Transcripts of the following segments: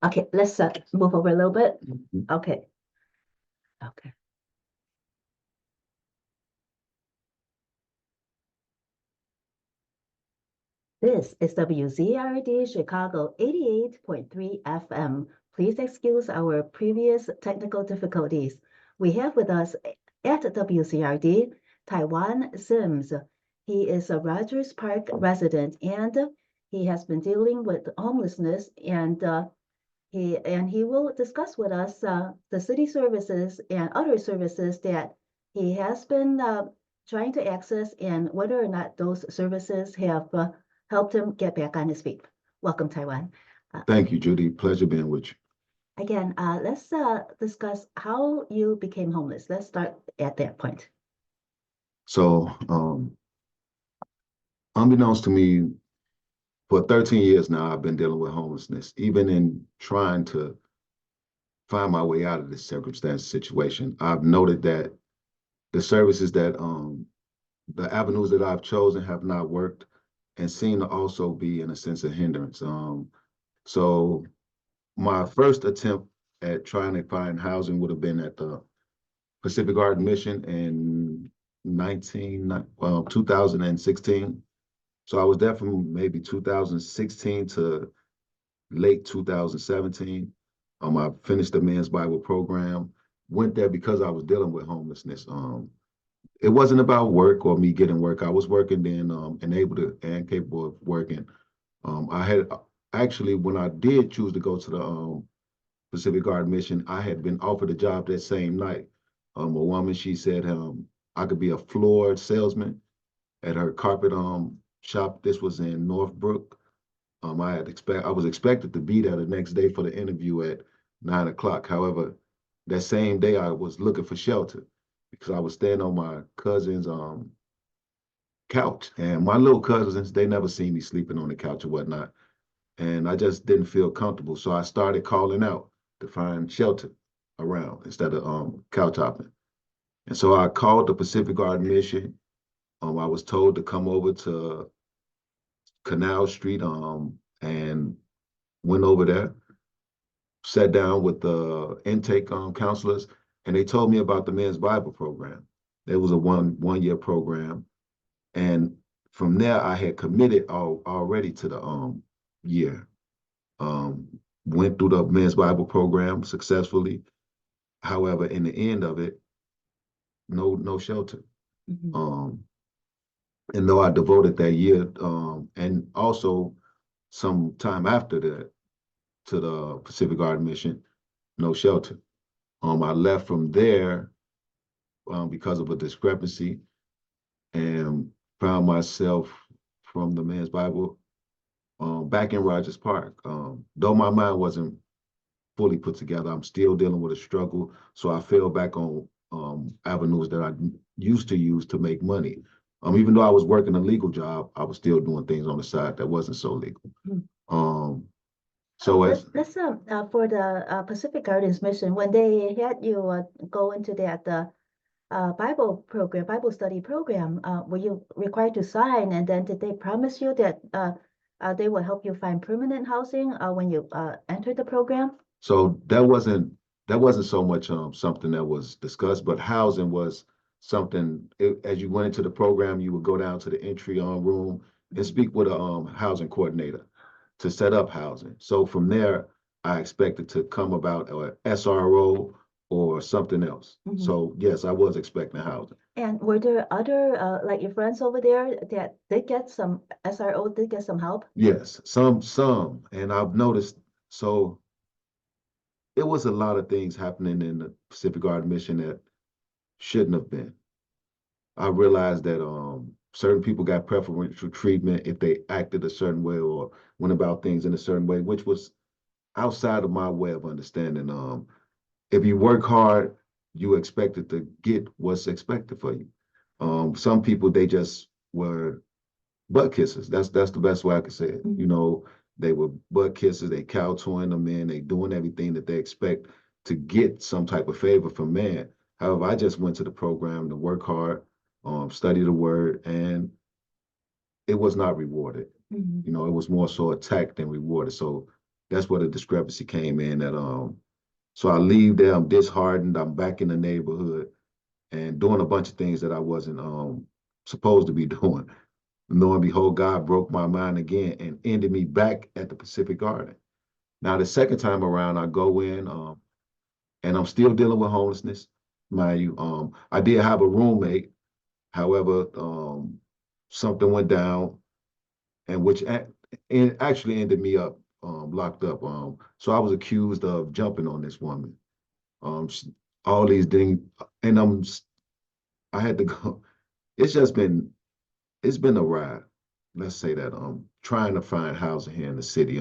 Okay, let's move over a little bit. Mhm. Okay. Okay. This is WZRD Chicago 88.3 FM. Please excuse our previous technical difficulties. We have with us at WZRD Tiwon Sims. He is a Rogers Park resident and he has been dealing with homelessness and he will discuss with us the city services and other services that he has been trying to access and whether or not those services have helped him get back on his feet. Welcome, Taiwan. Thank you, Judy. Pleasure being with you. Again, let's discuss how you became homeless. Let's start at that point. So, unbeknownst to me, for 13 years now, I've been dealing with homelessness, even in trying to find my way out of this circumstance situation. I've noted that the services that the avenues that I've chosen have not worked and seem to also be in a sense a hindrance. So my first attempt at trying to find housing would have been at the Pacific Garden Mission in 2016. So I was there from maybe 2016 to late 2017. I finished the men's Bible program, went there because I was dealing with homelessness. It wasn't about work or me getting work. I was working then and able to and capable of working. I had actually, when I did choose to go to the Pacific Garden Mission, I had been offered a job that same night. A woman, she said I could be a floor salesman at her carpet shop. This was in Northbrook. I was expected to be there the next day for the interview at 9 o'clock. However, that same day I was looking for shelter because I was staying on my cousin's couch. And my little cousins, they never seen me sleeping on the couch or whatnot. And I just didn't feel comfortable. So I started calling out to find shelter around instead of couch hopping. And so I called the Pacific Garden Mission. I was told to come over to Canal Street and went over there, sat down with the intake counselors, and they told me about the men's Bible program. It was a one year program. And from there I had committed already to the year. Um, Went through the men's Bible program successfully. However, in the end of it, no shelter. Mhm. And though I devoted that year, and also some time after that to the Pacific Garden Mission, no shelter. I left from there because of a discrepancy and found myself from the men's Bible back in Rogers Park. Though my mind wasn't fully put together, I'm still dealing with a struggle. So I fell back on avenues that I used to use to make money. Even though I was working a legal job, I was still doing things on the side that wasn't so legal. Mhm. Um, so as let's for the Pacific Gardens mission, when they had you go into that Bible program, Bible study program, were you required to sign? And then did they promise you that they will help you find permanent housing when you enter the program? So that wasn't so much something that was discussed, but housing was something. As you went into the program, you would go down to the entry room and speak with a housing coordinator to set up housing. So from there, I expected to come about a SRO or something else. Mhm. So yes, I was expecting housing. And were there other like your friends over there that did get some SRO, did get some help? Yes, some, and I've noticed. So it was a lot of things happening in the Pacific Garden Mission that shouldn't have been. I realized that certain people got preferential treatment if they acted a certain way or went about things in a certain way, which was outside of my way of understanding. If you work hard, you expected to get what's expected for you. Some people they just were butt kisses. That's the best way I could say it. Mhm. You know, they were butt kisses. They kowtowing the men. They doing everything that they expect to get some type of favor from man. However, I just went to the program to work hard, study the word, and it was not rewarded. Mhm. You know, it was more so attacked than rewarded. So that's where the discrepancy came in. So I leave there, I'm disheartened, I'm back in the neighborhood and doing a bunch of things that I wasn't supposed to be doing. Lo and behold, God broke my mind again and ended me back at the Pacific Garden. Now, the second time around, I go in and I'm still dealing with homelessness. Mind you, I did have a roommate. However, something went down, and and actually ended me up locked up. So I was accused of jumping on this woman. Um, all these things, and I had to go. It's just it's been a ride. Let's say that. Trying to find housing here in the city.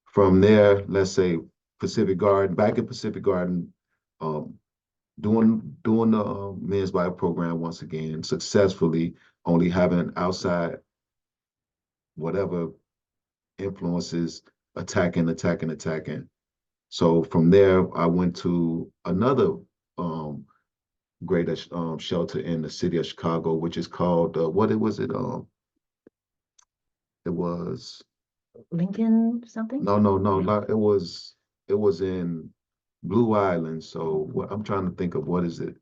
From there, let's say Pacific Garden, back in Pacific Garden, um, doing the men's Bible program once again successfully, only having outside whatever influences attacking. So from there, I went to another um, greater shelter in the city of Chicago, which is called what it was it it was Lincoln something? no not, it was in Blue Island. So what I'm trying to think of, what is it?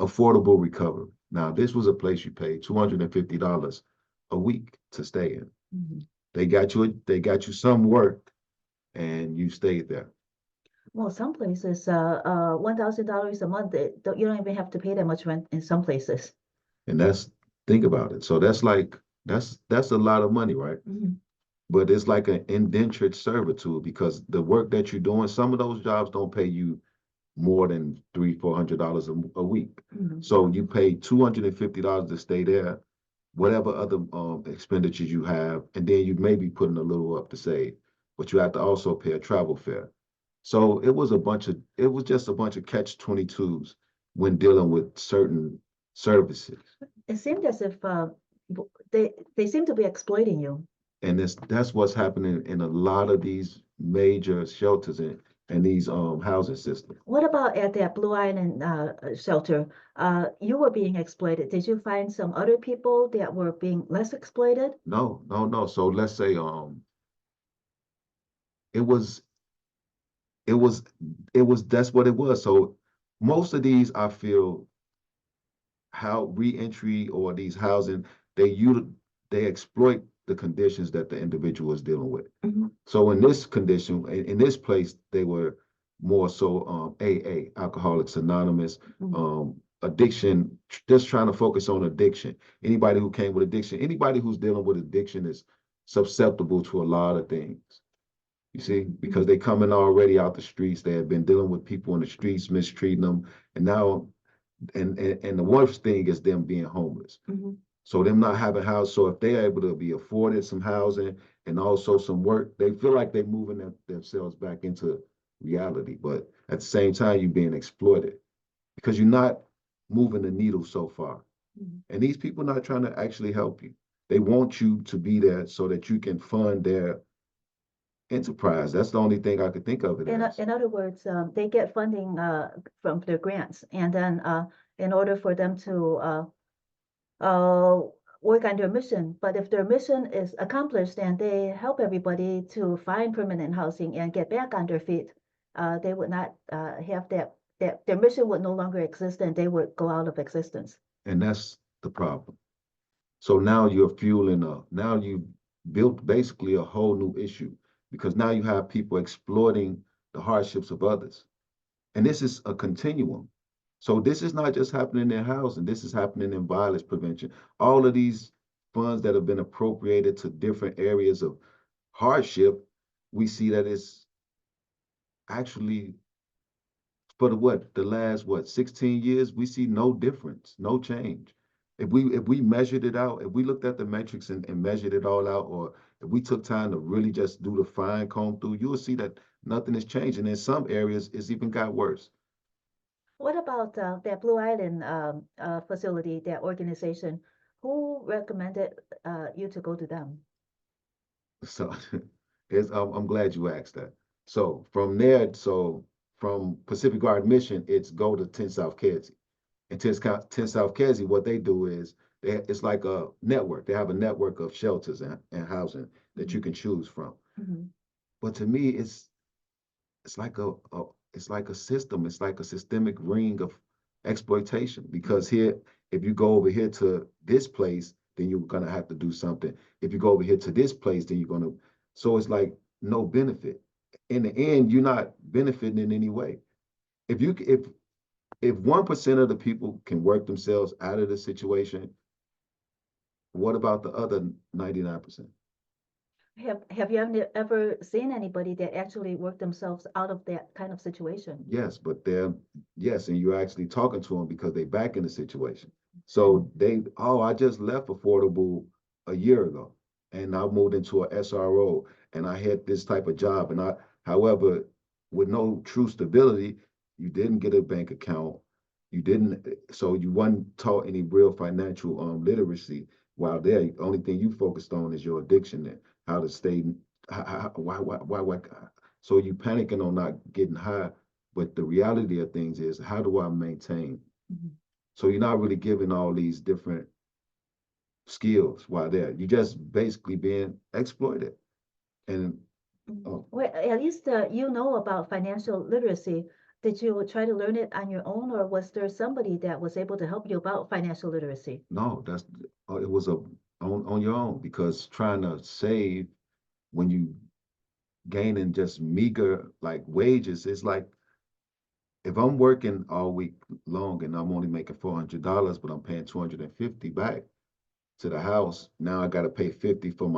Affordable recovery. Now this was a place you paid $250 a week to stay in. Mhm. They got you some work and you stayed there. Well, some places, $1,000 a month, you don't even have to pay that much rent in some places. And that's, think about it. So that's like that's a lot of money, right? Mhm. But it's like an indentured servitude because the work that you're doing, some of those jobs don't pay you more than $300-400 a week. Mhm. So you pay $250 to stay there, whatever other expenditures you have, and then you may be putting a little up to save, but you have to also pay a travel fare. So it was just a bunch of catch-22s when dealing with certain services. It seemed as if they seem to be exploiting you. And that's what's happening in a lot of these major shelters and these housing systems. What about at that Blue Island shelter? You were being exploited. Did you find some other people that were being less exploited? No. So let's say it was it was that's what it was. So most of these, I feel, how reentry or these housing, they exploit the conditions that the individual is dealing with. Mhm. So in this condition, in this place, they were more so AA, Alcoholics Anonymous, Mhm. addiction, just trying to focus on addiction. Anybody who came with addiction, anybody who's dealing with addiction is susceptible to a lot of things. You see, because Mhm. they coming already out the streets. They have been dealing with people in the streets, mistreating them, and now, and the worst thing is them being homeless. Mhm. So them not having house. So if they're able to be afforded some housing and also some work, they feel like they're moving themselves back into reality. But at the same time, you're being exploited because you're not moving the needle so far. Mhm. And these people not trying to actually help you. They want you to be there so that you can fund their enterprise. That's the only thing I could think of it as. In other words, they get funding from their grants, and then in order for them to uh, work on their mission. But if their mission is accomplished and they help everybody to find permanent housing and get back on their feet, they would not have that their mission would no longer exist and they would go out of existence. And that's the problem. So now you're now you built basically a whole new issue because now you have people exploiting the hardships of others. And this is a continuum. So this is not just happening in housing, this is happening in violence prevention. All of these funds that have been appropriated to different areas of hardship, we see that it's actually for the last 16 years, we see no difference, no change. If we measured it out, if we looked at the metrics and measured it all out, or if we took time to really just do the fine comb through, you will see that nothing is changing. In some areas, it's even got worse. What about that Blue Island facility, that organization? Who recommended you to go to them? So I'm glad you asked that. So from there, from Pacific Guard Mission, it's go to 10 South Kedzie. And 10 South Kedzie, what they do is it's like a network. They have a network of shelters and housing that you can choose from. Mhm. But to me, it's like it's like a system. It's like a systemic ring of exploitation. Because here, if you go over here to this place, then you're gonna have to do something. If you go over here to this place, then you're gonna. So it's like no benefit. In the end, you're not benefiting in any way. If you if 1% of the people can work themselves out of the situation, what about the other 99%? Have you ever seen anybody that actually worked themselves out of that kind of situation? Yes, but they're yes, and you're actually talking to them because they back in the situation. So oh, I just left affordable a year ago, and I moved into a SRO, and I had this type of job, and however, with no true stability, you didn't get a bank account, you didn't, so you weren't taught any real financial literacy. While there, the only thing you focused on is your addiction and how to stay, why, so you panicking on not getting high, but the reality of things is, how do I maintain? Mhm. So you're not really giving all these different skills while there. You're just basically being exploited. And Well, at least you know about financial literacy. Did you try to learn it on your own, or was there somebody that was able to help you about financial literacy? no, that's it was on your own, because trying to save when you gaining just meager like wages, it's like if I'm working all week long and I'm only making $400, but I'm paying 250 back to the house. Now I got to pay 50 for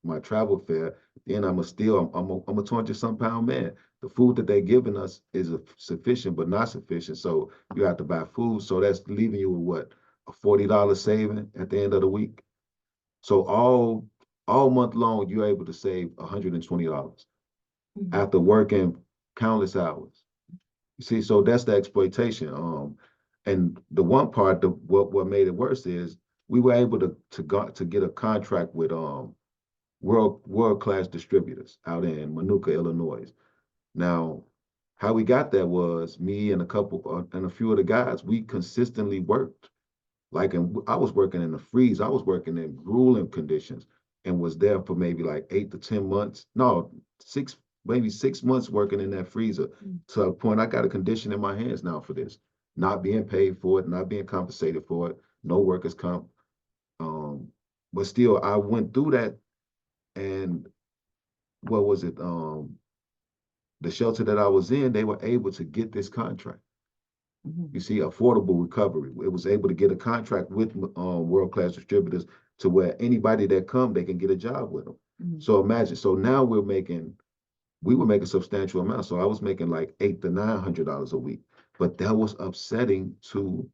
my travel fare. Then I'm a 200-some-pound man. The food that they're giving us is sufficient, but not sufficient. So you have to buy food. So that's leaving you with what, a $40 saving at the end of the week. So all month long, you're able to save $120 Mhm. after working countless hours. You see, so that's the exploitation. And the one part, what made it worse is we were able to get a contract with world class distributors out in Manuka, Illinois. Now, how we got that was me and a few of the guys. We consistently worked. Like, and I was working in the freeze. I was working in grueling conditions, and was there for maybe like 8 to 10 months. No, maybe 6 months working in that freezer, Mm. to a point I got a condition in my hands now for this, not being paid for it, not being compensated for it, no workers comp. Um, but still, I went through that, and what was it? The shelter that I was in, they were able to get this contract. Mhm. You see, affordable recovery. It was able to get a contract with world-class distributors, to where anybody that come, they can get a job with them. Mhm. So imagine. So now we were making substantial amounts. So I was making like $800 to $900 a week, but that was upsetting to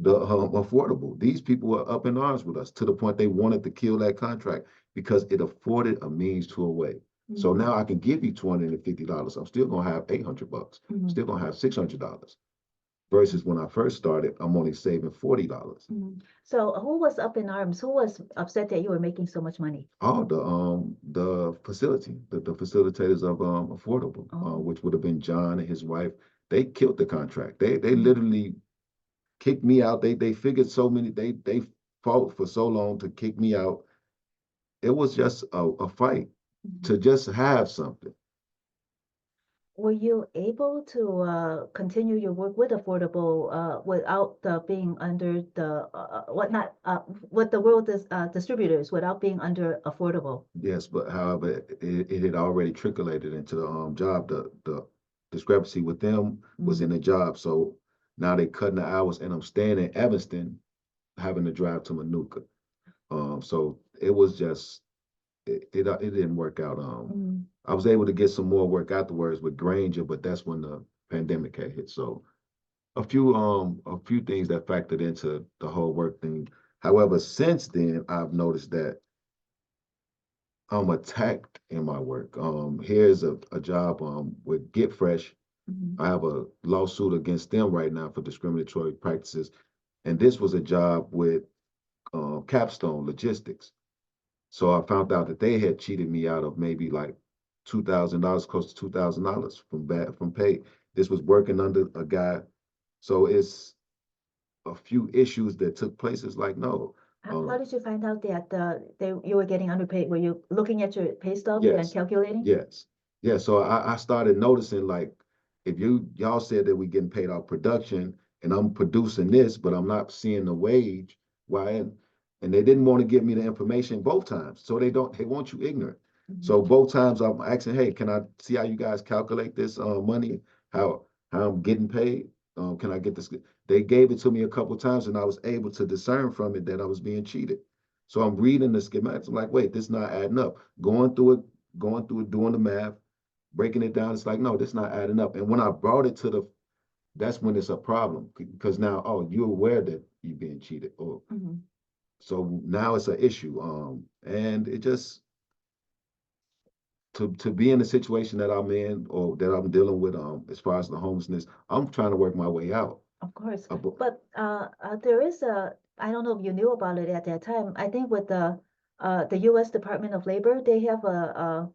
the affordable. These people were up in arms with us, to the point they wanted to kill that contract, because it afforded a means to a way. So Mhm. now I can give you $250. I'm still gonna have $800. Mhm. Still gonna have $600. Versus when I first started, I'm only saving $40. Mhm. So who was up in arms? Who was upset that you were making so much money? Oh, the facility, the facilitators of affordable, Oh. which would have been John and his wife. They killed the contract. They Mhm. literally kicked me out. They figured so many. They fought for so long to kick me out. It was just a fight Mhm. to just have something. Were you able to continue your work with Affordable without being under the what not what the world is distributors without being under Affordable? Yes, but however, it had already trickulated into the job. The discrepancy with them was Mm. in the job. So now they cutting the hours, and I'm staying in Evanston, having to drive to Manuka. So it was just it didn't work out. Mm. I was able to get some more work afterwards with Granger, but that's when the pandemic had hit. So a few things that factored into the whole work thing. However, since then I've noticed that I'm attacked in my work. Here's a job with Get Fresh. Mhm. I have a lawsuit against them right now for discriminatory practices. And this was a job with Capstone Logistics. So I found out that they had cheated me out of maybe like $2,000, close to $2,000 from pay. This was working under a guy. So it's a few issues that took place. It's like, no, How did you find out that you were getting underpaid? Were you looking at your pay stub and Yes, calculating? yes, yeah. So I started noticing like if y'all said that we getting paid off production and I'm producing this, but I'm not seeing the wage. Why? And they didn't want to give me the information both times. So they want you ignorant. So both times I'm asking, hey, can I see how you guys calculate this money? How I'm getting paid? Can I get this? They gave it to me a couple times and I was able to discern from it that I was being cheated. So I'm reading the schematics. I'm like, wait, this is not adding up. Going through it, doing the math, breaking it down. It's like, no, this is not adding up. And when I brought it to that's when it's a problem because now, oh, you're aware that you're being cheated. Or so now it's an issue. And it just to be in the situation that I'm in or that I'm dealing with, as far as the homelessness, I'm trying to work my way out. Of course, Uh, but there is I don't know if you knew about it at that time. I think with the U.S. Department of Labor, they have a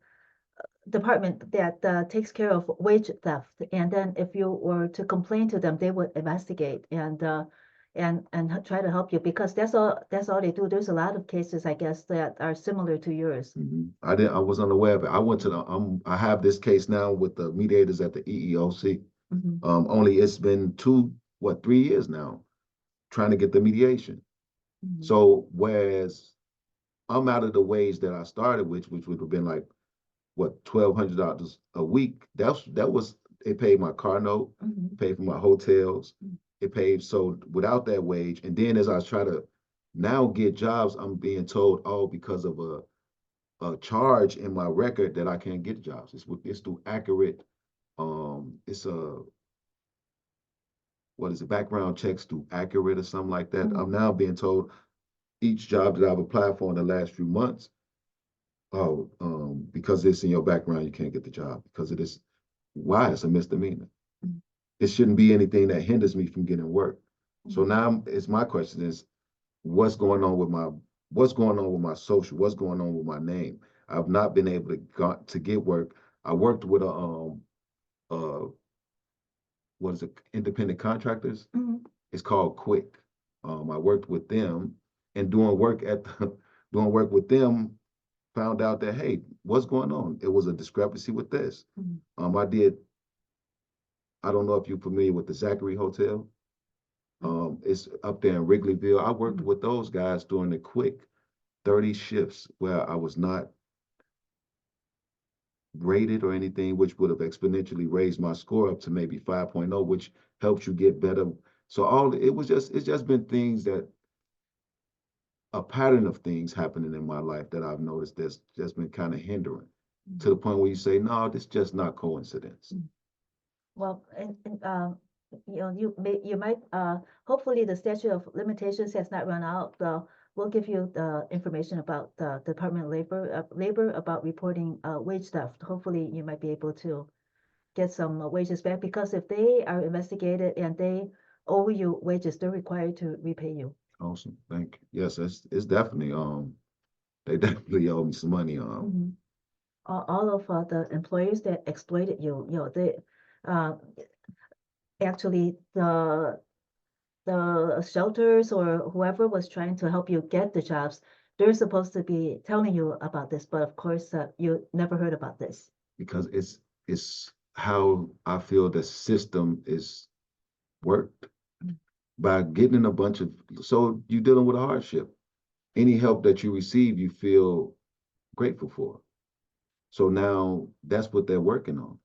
department that takes care of wage theft. And then if you were to complain to them, they would investigate and try to help you because that's all they do. There's a lot of cases, I guess, that are similar to yours. I was unaware of it. I went to I have this case now with the mediators at the EEOC. Only it's been 3 years now trying to get the mediation. So whereas I'm out of the wage that I started with, which would have been like what $1,200 a week. That was it paid my car note, paid for my hotels, it paid so without that wage. And then as I try to now get jobs, I'm being told, oh, because of a charge in my record that I can't get jobs. It's through accurate. It's a what is it? Background checks through accurate or something like that. I'm now being told each job that I've applied for in the last few months. Oh, because it's in your background, you can't get the job because it is. Why? It's a misdemeanor. It shouldn't be anything that hinders me from getting work. So now it's my question is what's going on with my social? What's going on with my name? I've not been able to get work. I worked with uh what is it, independent contractors? It's called Quick. I worked with them and doing work with them, found out that hey, what's going on? It was a discrepancy with this. I don't know if you're familiar with the Zachary Hotel. It's up there in Wrigleyville. I worked with those guys during the quick 30 shifts where I was not rated or anything, which would have exponentially raised my score up to maybe 5.0, which helps you get better. So it's just been things that a pattern of things happening in my life that I've noticed that's just been kind of hindering to the point where you say, no, this just not coincidence. Well, you might hopefully the statute of limitations has not run out. We'll give you the information about the Department of Labor about reporting wage theft. Hopefully, you might be able to get some wages back because if they are investigated and they owe you wages, they're required to repay you. Awesome, thank you. Yes, it's definitely they definitely owe me some money. All of the employers that exploited you, they uh, actually the shelters or whoever was trying to help you get the jobs, they're supposed to be telling you about this, but of course you never heard about this. Because it's how I feel the system is worked by getting a bunch of so you're dealing with a hardship. Any help that you receive, you feel grateful for. So now that's what they're working on.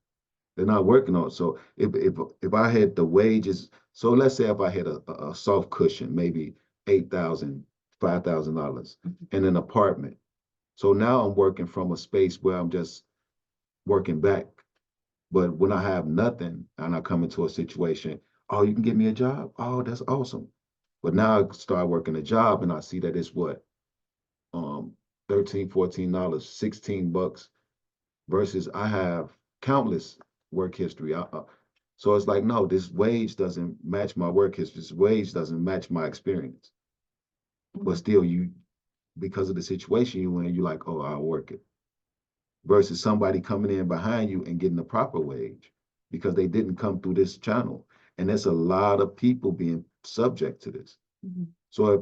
They're not working on. So if I had the wages, so let's say if I had a soft cushion, maybe $8,000, $5,000 in an apartment. So now I'm working from a space where I'm just working back. But when I have nothing and I come into a situation, oh, you can give me a job? Oh, that's awesome. But now I start working a job and I see that it's what, um, $13, $14, $16 versus I have countless work history. So it's like, no, this wage doesn't match my work history. This wage doesn't match my experience. But still, because of the situation you in, you're like, oh, I'll work it. Versus somebody coming in behind you and getting the proper wage because they didn't come through this channel. And there's a lot of people being subject to this. So if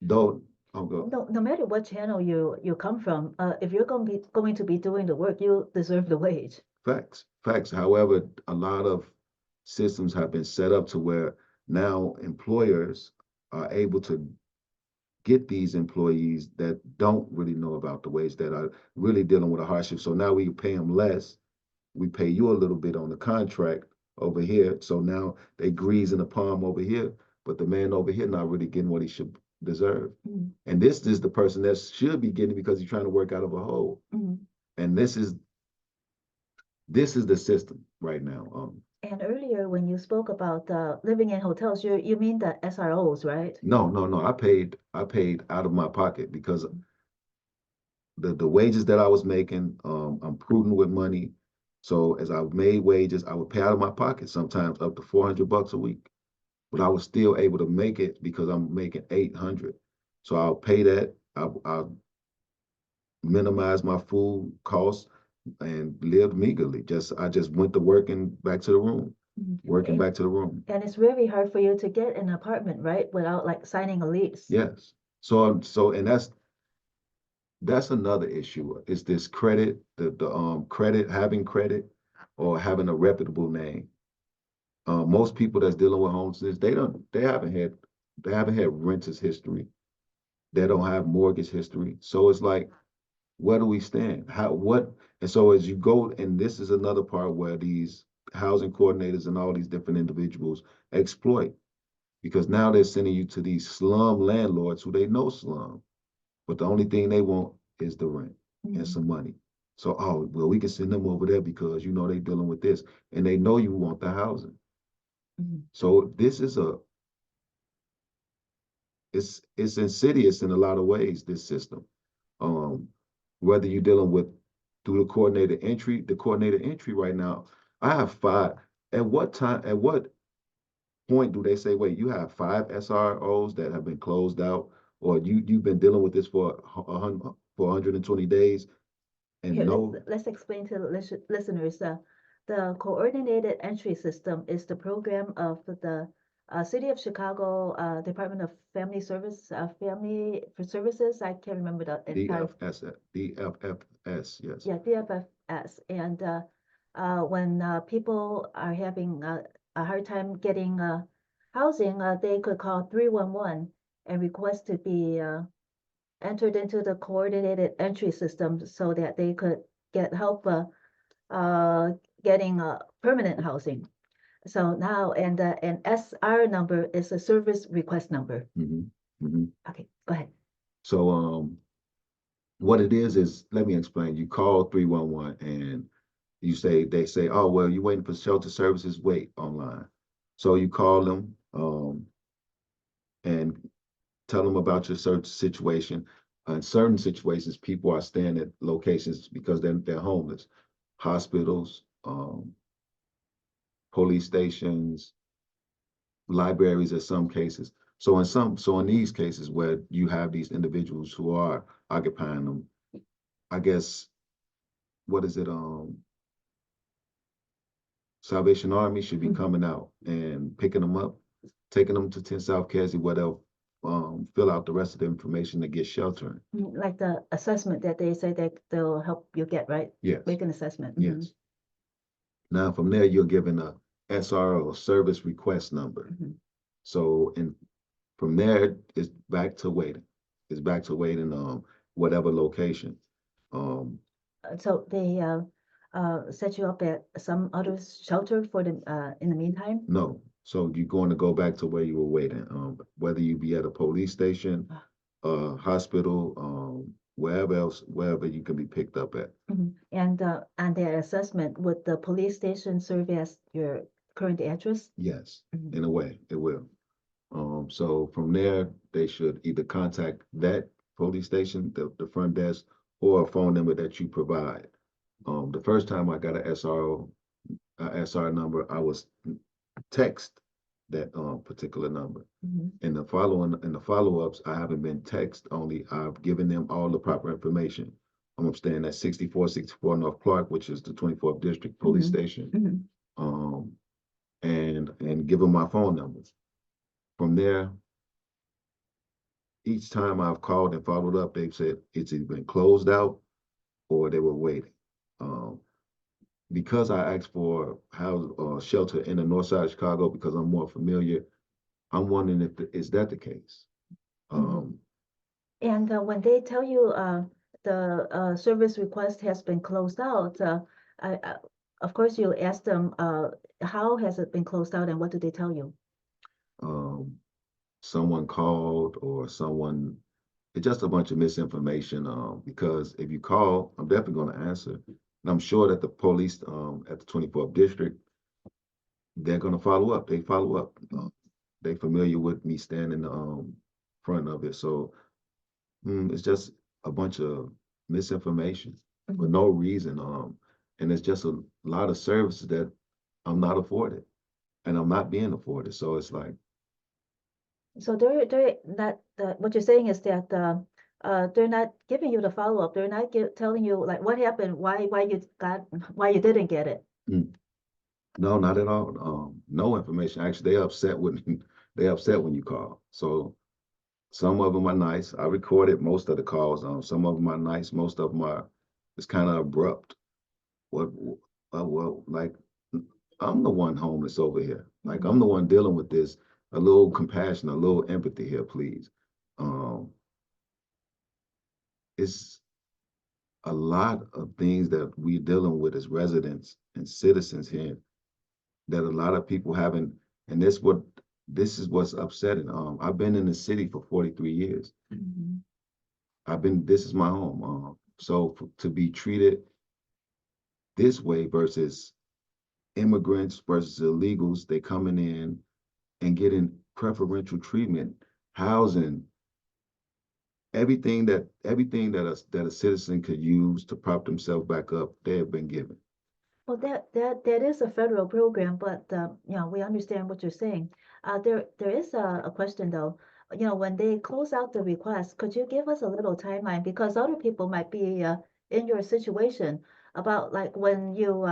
Though, I'll go. No matter what channel you come from, if you're going to be doing the work, you deserve the wage. Facts, facts. However, a lot of systems have been set up to where now employers are able to get these employees that don't really know about the wage, that are really dealing with a hardship. So now we pay them less. We pay you a little bit on the contract over here. So now they greasing the palm over here, but the man over here not really getting what he should deserve. Mm. And this is the person that should be getting because he's trying to work out of a hole. Mm. And this is the system right now. And earlier when you spoke about living in hotels, you mean the SROs, right? No. I paid out of my pocket because the wages that I was making, I'm prudent with money. So as I made wages, I would pay out of my pocket, sometimes up to $400 a week. But I was still able to make it because I'm making 800. So I'll pay that. I'll minimize my food costs and live meagerly. I just went to work and back to the room, working back to the room. And it's very hard for you to get an apartment, right? Without like signing a lease. Yes. And that's another issue. Is this credit, the credit, having credit or having a reputable name. Most people that's dealing with homelessness, they haven't had renters history. They don't have mortgage history. So it's like, where do we stand? And so as you go, and this is another part where these housing coordinators and all these different individuals exploit, because now they're sending you to these slum landlords who they know slum, but the only thing they want is the rent and some money. So, oh, well, we can send them over there because, they're dealing with this and they know you want the housing. So this is it's insidious in a lot of ways, this system. Whether you're dealing with through the coordinated entry right now, I have 5. At what point do they say, wait, you have 5 SROs that have been closed out, or you've been dealing with this for 120 days? And Here, no, let's explain to the listeners. The coordinated entry system is the program of the City of Chicago Department of Family Services. I can't remember the entire. DFFS, yes. Yeah, DFFS. And when people are having a hard time getting housing, they could call 311 and request to be entered into the coordinated entry system so that they could get help getting permanent housing. So now, and an SR number is a service request number. Okay, go ahead. So what it is let me explain. You call 311 and they say, oh, well, you're waiting for shelter services, wait online. So you call them and tell them about your certain situation. In certain situations, people are staying at locations because they're homeless. Hospitals, police stations, libraries in some cases. So in these cases where you have these individuals who are occupying them, I guess, what is it? Salvation Army should be coming out and picking them up, taking them to 10 South Casey, where they'll fill out the rest of the information to get shelter. Like the assessment that they say that they'll help you get, right? Yes. Make an assessment. Yes. Now from there, you're given a SRO, service request number. So, and from there, it's back to waiting. It's back to waiting, whatever location. So they set you up at some other shelter for the in the meantime? No. So you're going to go back to where you were waiting, whether you be at a police station, hospital, wherever you can be picked up at. And their assessment, would the police station serve as your current address? Yes, in a way, it will. So from there, they should either contact that police station, the front desk, or a phone number that you provide. The first time I got an SR number, I was text that particular number. In the follow-ups, I haven't been text only. I've given them all the proper information. I'm staying at 6464 North Clark, which is the 24th District Police Station. And give them my phone numbers. From there, each time I've called and followed up, they've said it's either been closed out or they were waiting. Um, because I asked for house shelter in the north side of Chicago because I'm more familiar, I'm wondering if is that the case? Mhm. And when they tell you the service request has been closed out, of course you ask them how has it been closed out and what do they tell you? Um, someone called or someone, it's just a bunch of misinformation. Because if you call, I'm definitely going to answer. And I'm sure that the police at the 24th district, they're going to follow up. They follow up. They familiar with me standing front of it. So it's just a bunch of misinformation for no reason. And it's just a lot of services that I'm not afforded and I'm not being afforded. So it's like, So they're not what you're saying is that they're not giving you the follow-up. They're not telling you like what happened, why you didn't get it. mm, no, not at all. No information. Actually, they upset when they upset when you call. So some of them are nice. I recorded most of the calls. Some of them are nice. Most of them are it's kind of abrupt. What well, like I'm the one homeless over here. Like I'm the one dealing with this. A little compassion, a little empathy here, please. Um, it's a lot of things that we're dealing with as residents and citizens here that a lot of people haven't, and this is what's upsetting. I've been in the city for 43 years. This is my home. So to be treated this way versus immigrants versus illegals, they coming in and getting preferential treatment, housing, everything that a citizen could use to prop themselves back up, they have been given. Well, that is a federal program, but we understand what you're saying. There is a question though. When they close out the request, could you give us a little timeline because other people might be in your situation about like when you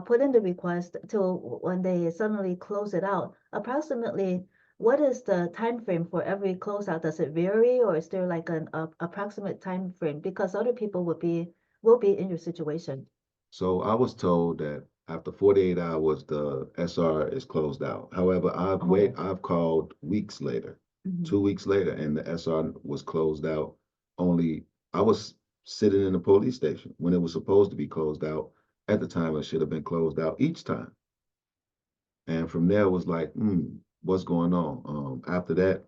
put in the request till when they suddenly close it out. Approximately, what is the time frame for every closeout? Does it vary, or is there like an approximate time frame? Because other people will be in your situation. So I was told that after 48 hours, the SR is closed out. However, Oh. I've called weeks later, Mhm. 2 weeks later, and the SR was closed out. Only I was sitting in the police station when it was supposed to be closed out. At the time, it should have been closed out each time. And from there, it was like, what's going on? After that,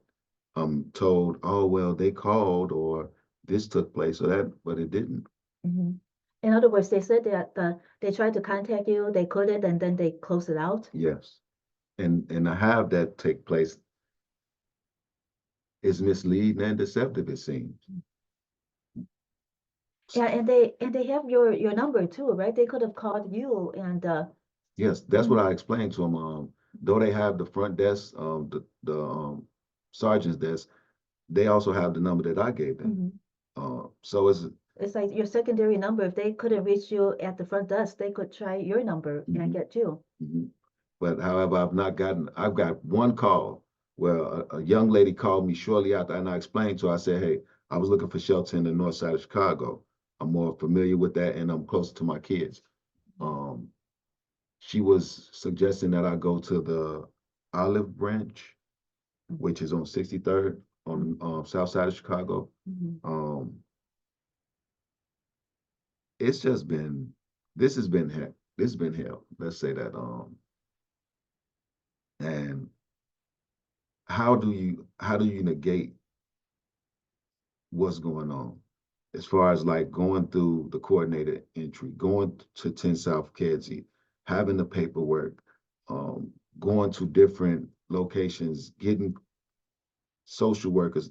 I'm told, oh well, they called or this took place or that, but it didn't. Mhm. In other words, they said that they tried to contact you, they couldn't, and then they closed it out. Yes, and to have that take place is misleading and deceptive, it seems. Yeah, and they have your number too, right? They could have called you and Yes, that's what mhm, I explained to them. Though they have the front desk, the sergeant's desk, they also have the number that I gave them. mhm. So It's like your secondary number. If they couldn't reach you at the front desk, they could try your number and mhm, get you. mhm. But however, I've got one call where a young lady called me shortly after, and I explained to her, I said, hey, I was looking for shelter in the north side of Chicago. I'm more familiar with that, and I'm closer to my kids. Um, she was suggesting that I go to the Olive Branch, which is on 63rd on the south side of Chicago. Mhm. Um, it's just been this has been hell. This has been hell. Let's say that. And how do you negate what's going on as far as like going through the coordinated entry, going to 10 South Kedzie, having the paperwork, um, going to different locations, getting social workers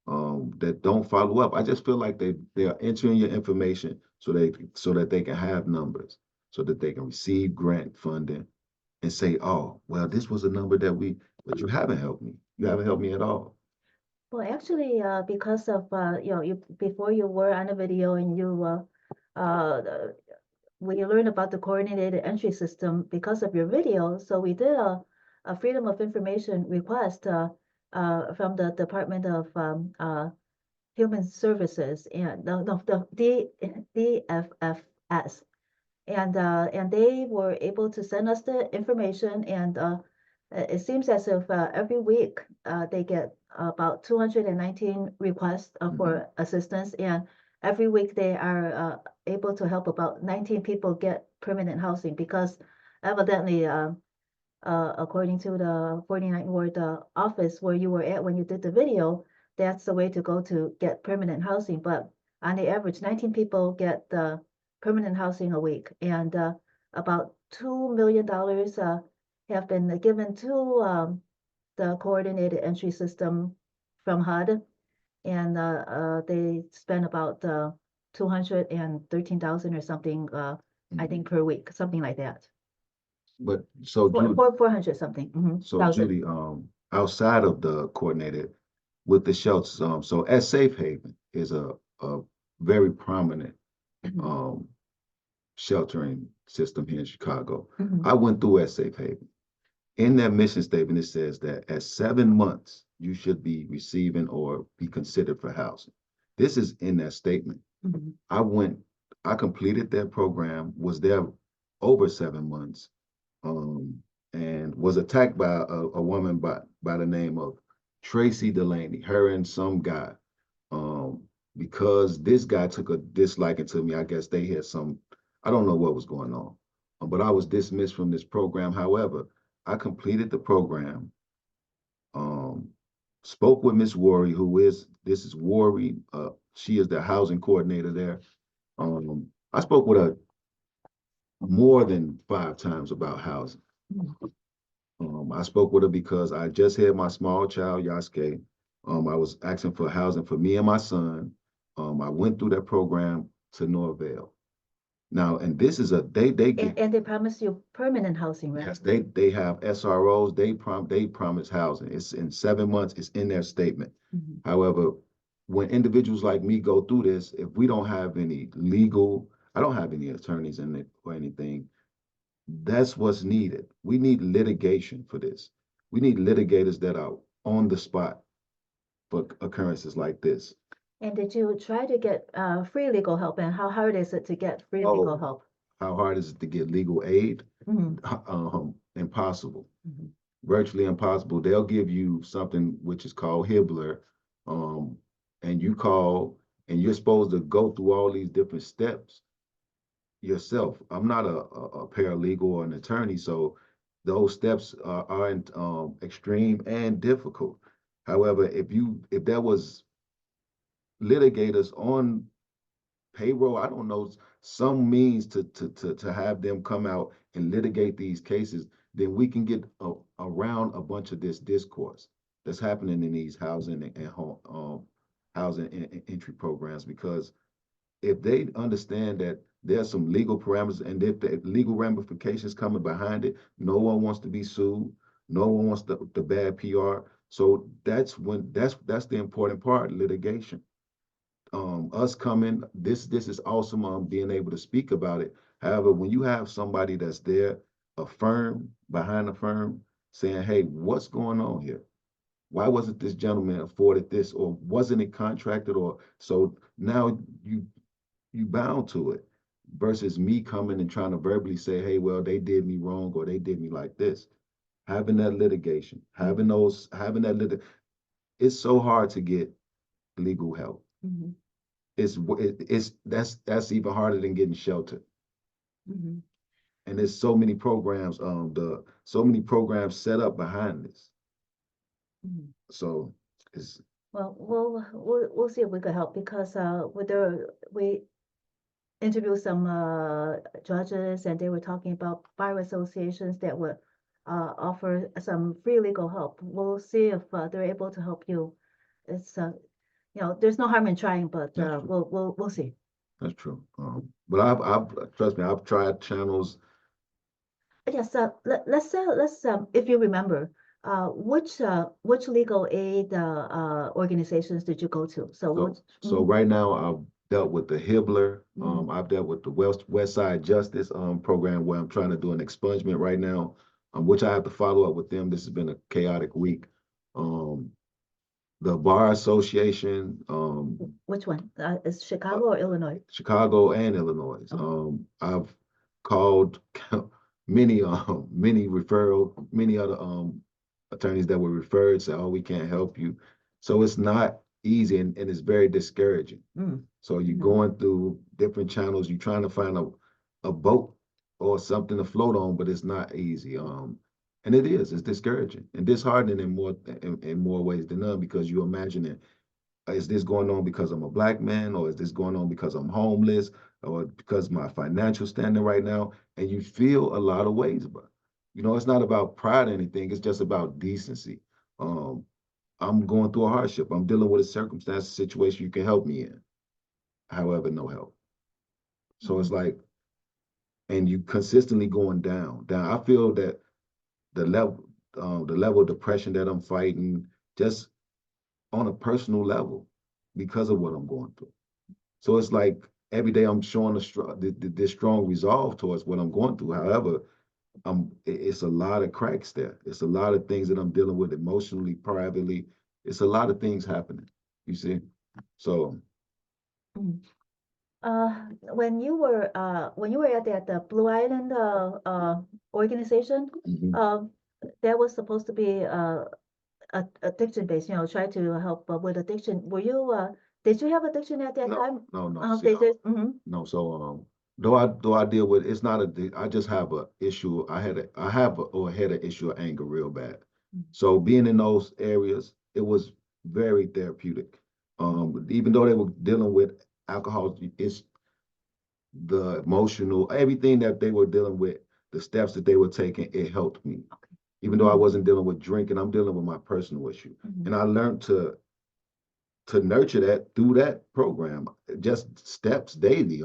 that don't follow up. I just feel like they are entering your information so that they can have numbers, so that they can receive grant funding and say, oh, well, this was a number but you haven't helped me. You haven't helped me at all. Well, actually, because of you before you were on a video and you when you learn about the coordinated entry system because of your video, so we did a freedom of information request. from the Department of Human Services and the DFFS, and they were able to send us the information, and it seems as if every week they get about 219 requests for assistance, and every week they are able to help about 19 people get permanent housing because evidently, according to the 49th Ward office where you were at when you did the video, that's the way to go to get permanent housing. But on the average, 19 people get the permanent housing a week, and about $2 million have been given to the coordinated entry system from HUD, and they spend about 213,000 or something, I think per week, something like that. But so Judy, 400 something. so thousand. Judy, outside of the coordinated with the shelters, so at Safe Haven is a very prominent sheltering system here in Chicago. I went through at Safe Haven. In that mission statement, it says that at 7 months, you should be receiving or be considered for housing. This is in that statement. I completed that program, was there over 7 months, and was attacked by a woman by the name of Tracy Delaney, her and some guy, because this guy took a disliking to me. I guess they had I don't know what was going on, but I was dismissed from this program. However, I completed the program, spoke with Miss Worry, this is Worry, she is the housing coordinator there. I spoke with her more than 5 times about housing. I spoke with her because I just had my small child, Yasuke. I was asking for housing for me and my son. I went through that program to no avail. Now, and this is they get, and they promise you permanent housing, right? Yes, they have SROs. They promise housing. It's in 7 months. It's in their statement. However, when individuals like me go through this, if we don't have any legal, I don't have any attorneys in it or anything. That's what's needed. We need litigation for this. We need litigators that are on the spot for occurrences like this. And did you try to get free legal help? And how hard is it to get free legal help? How hard is it to get legal aid? Impossible. Virtually impossible. They'll give you something which is called Hibbler, and you call, and you're supposed to go through all these different steps yourself. I'm not a paralegal or an attorney, so those steps aren't extreme and difficult. However, if there was litigators on payroll, I don't know, some means to have them come out and litigate these cases, then we can get around a bunch of this discourse that's happening in these housing and home housing and entry programs. Because if they understand that there's some legal parameters and if the legal ramifications coming behind it, no one wants to be sued, no one wants the bad PR. So that's the important part, litigation. Us coming, this is awesome, being able to speak about it. However, when you have somebody that's there, a firm behind a firm, saying, hey, what's going on here? Why wasn't this gentleman afforded this, or wasn't it contracted? Or so now you bound to it, versus me coming and trying to verbally say, hey, well, they did me wrong, or they did me like this. Having that litigation, it's so hard to get legal help. That's even harder than getting shelter. And there's so many programs, so many programs set up behind this. So it's we'll see if we could help, because we interviewed some judges, and they were talking about bar associations that would offer some free legal help. We'll see if they're able to help you. It's there's no harm in trying, but we'll see. That's true. But I've trust me, I've tried channels. Yes, let's if you remember, which legal aid organizations did you go to? So right now I've dealt with the Hibbler. I've dealt with the West Side Justice program, where I'm trying to do an expungement right now, which I have to follow up with them. This has been a chaotic week. the Bar Association, Which one? Is Chicago or Illinois? Chicago and Illinois. Oh. I've called many many other attorneys that were referred, say, oh, we can't help you. So it's not easy, and it's very discouraging. Mm. So you're Mhm. going through different channels, you're trying to find a boat or something to float on, but it's not easy. And it's discouraging and disheartening in more ways than none, because you imagine it, is this going on because I'm a black man, or is this going on because I'm homeless, or because my financial standing right now? And you feel a lot of ways about it. You know, it's not about pride or anything, it's just about decency. Um, I'm going through a hardship. I'm dealing with a circumstance, a situation you can help me in. However, no help. So it's Mhm. like, and you consistently going down. I feel that the level of depression that I'm fighting, just on a personal level, because of what I'm going through. So it's like every day I'm showing this strong resolve towards what I'm going through. However, it's a lot of cracks there. It's a lot of things that I'm dealing with emotionally, privately. It's a lot of things happening. You see, so Mm. When you were at the Blue Island organization, mhm. um, that was supposed to be addiction based, try to help with addiction. Did you have addiction at that No, time? no, no. See, They did. Mm-hmm. no. So though I deal with, it's not I just have a issue. I have or had an issue of anger real bad. So being in those areas, it was very therapeutic. Even though they were dealing with alcohol, it's the emotional, everything that they were dealing with, the steps that they were taking, it helped me. Even though I wasn't dealing with drinking, I'm dealing with my personal issue. Mm-hmm. And I learned to nurture that through that program, just steps daily.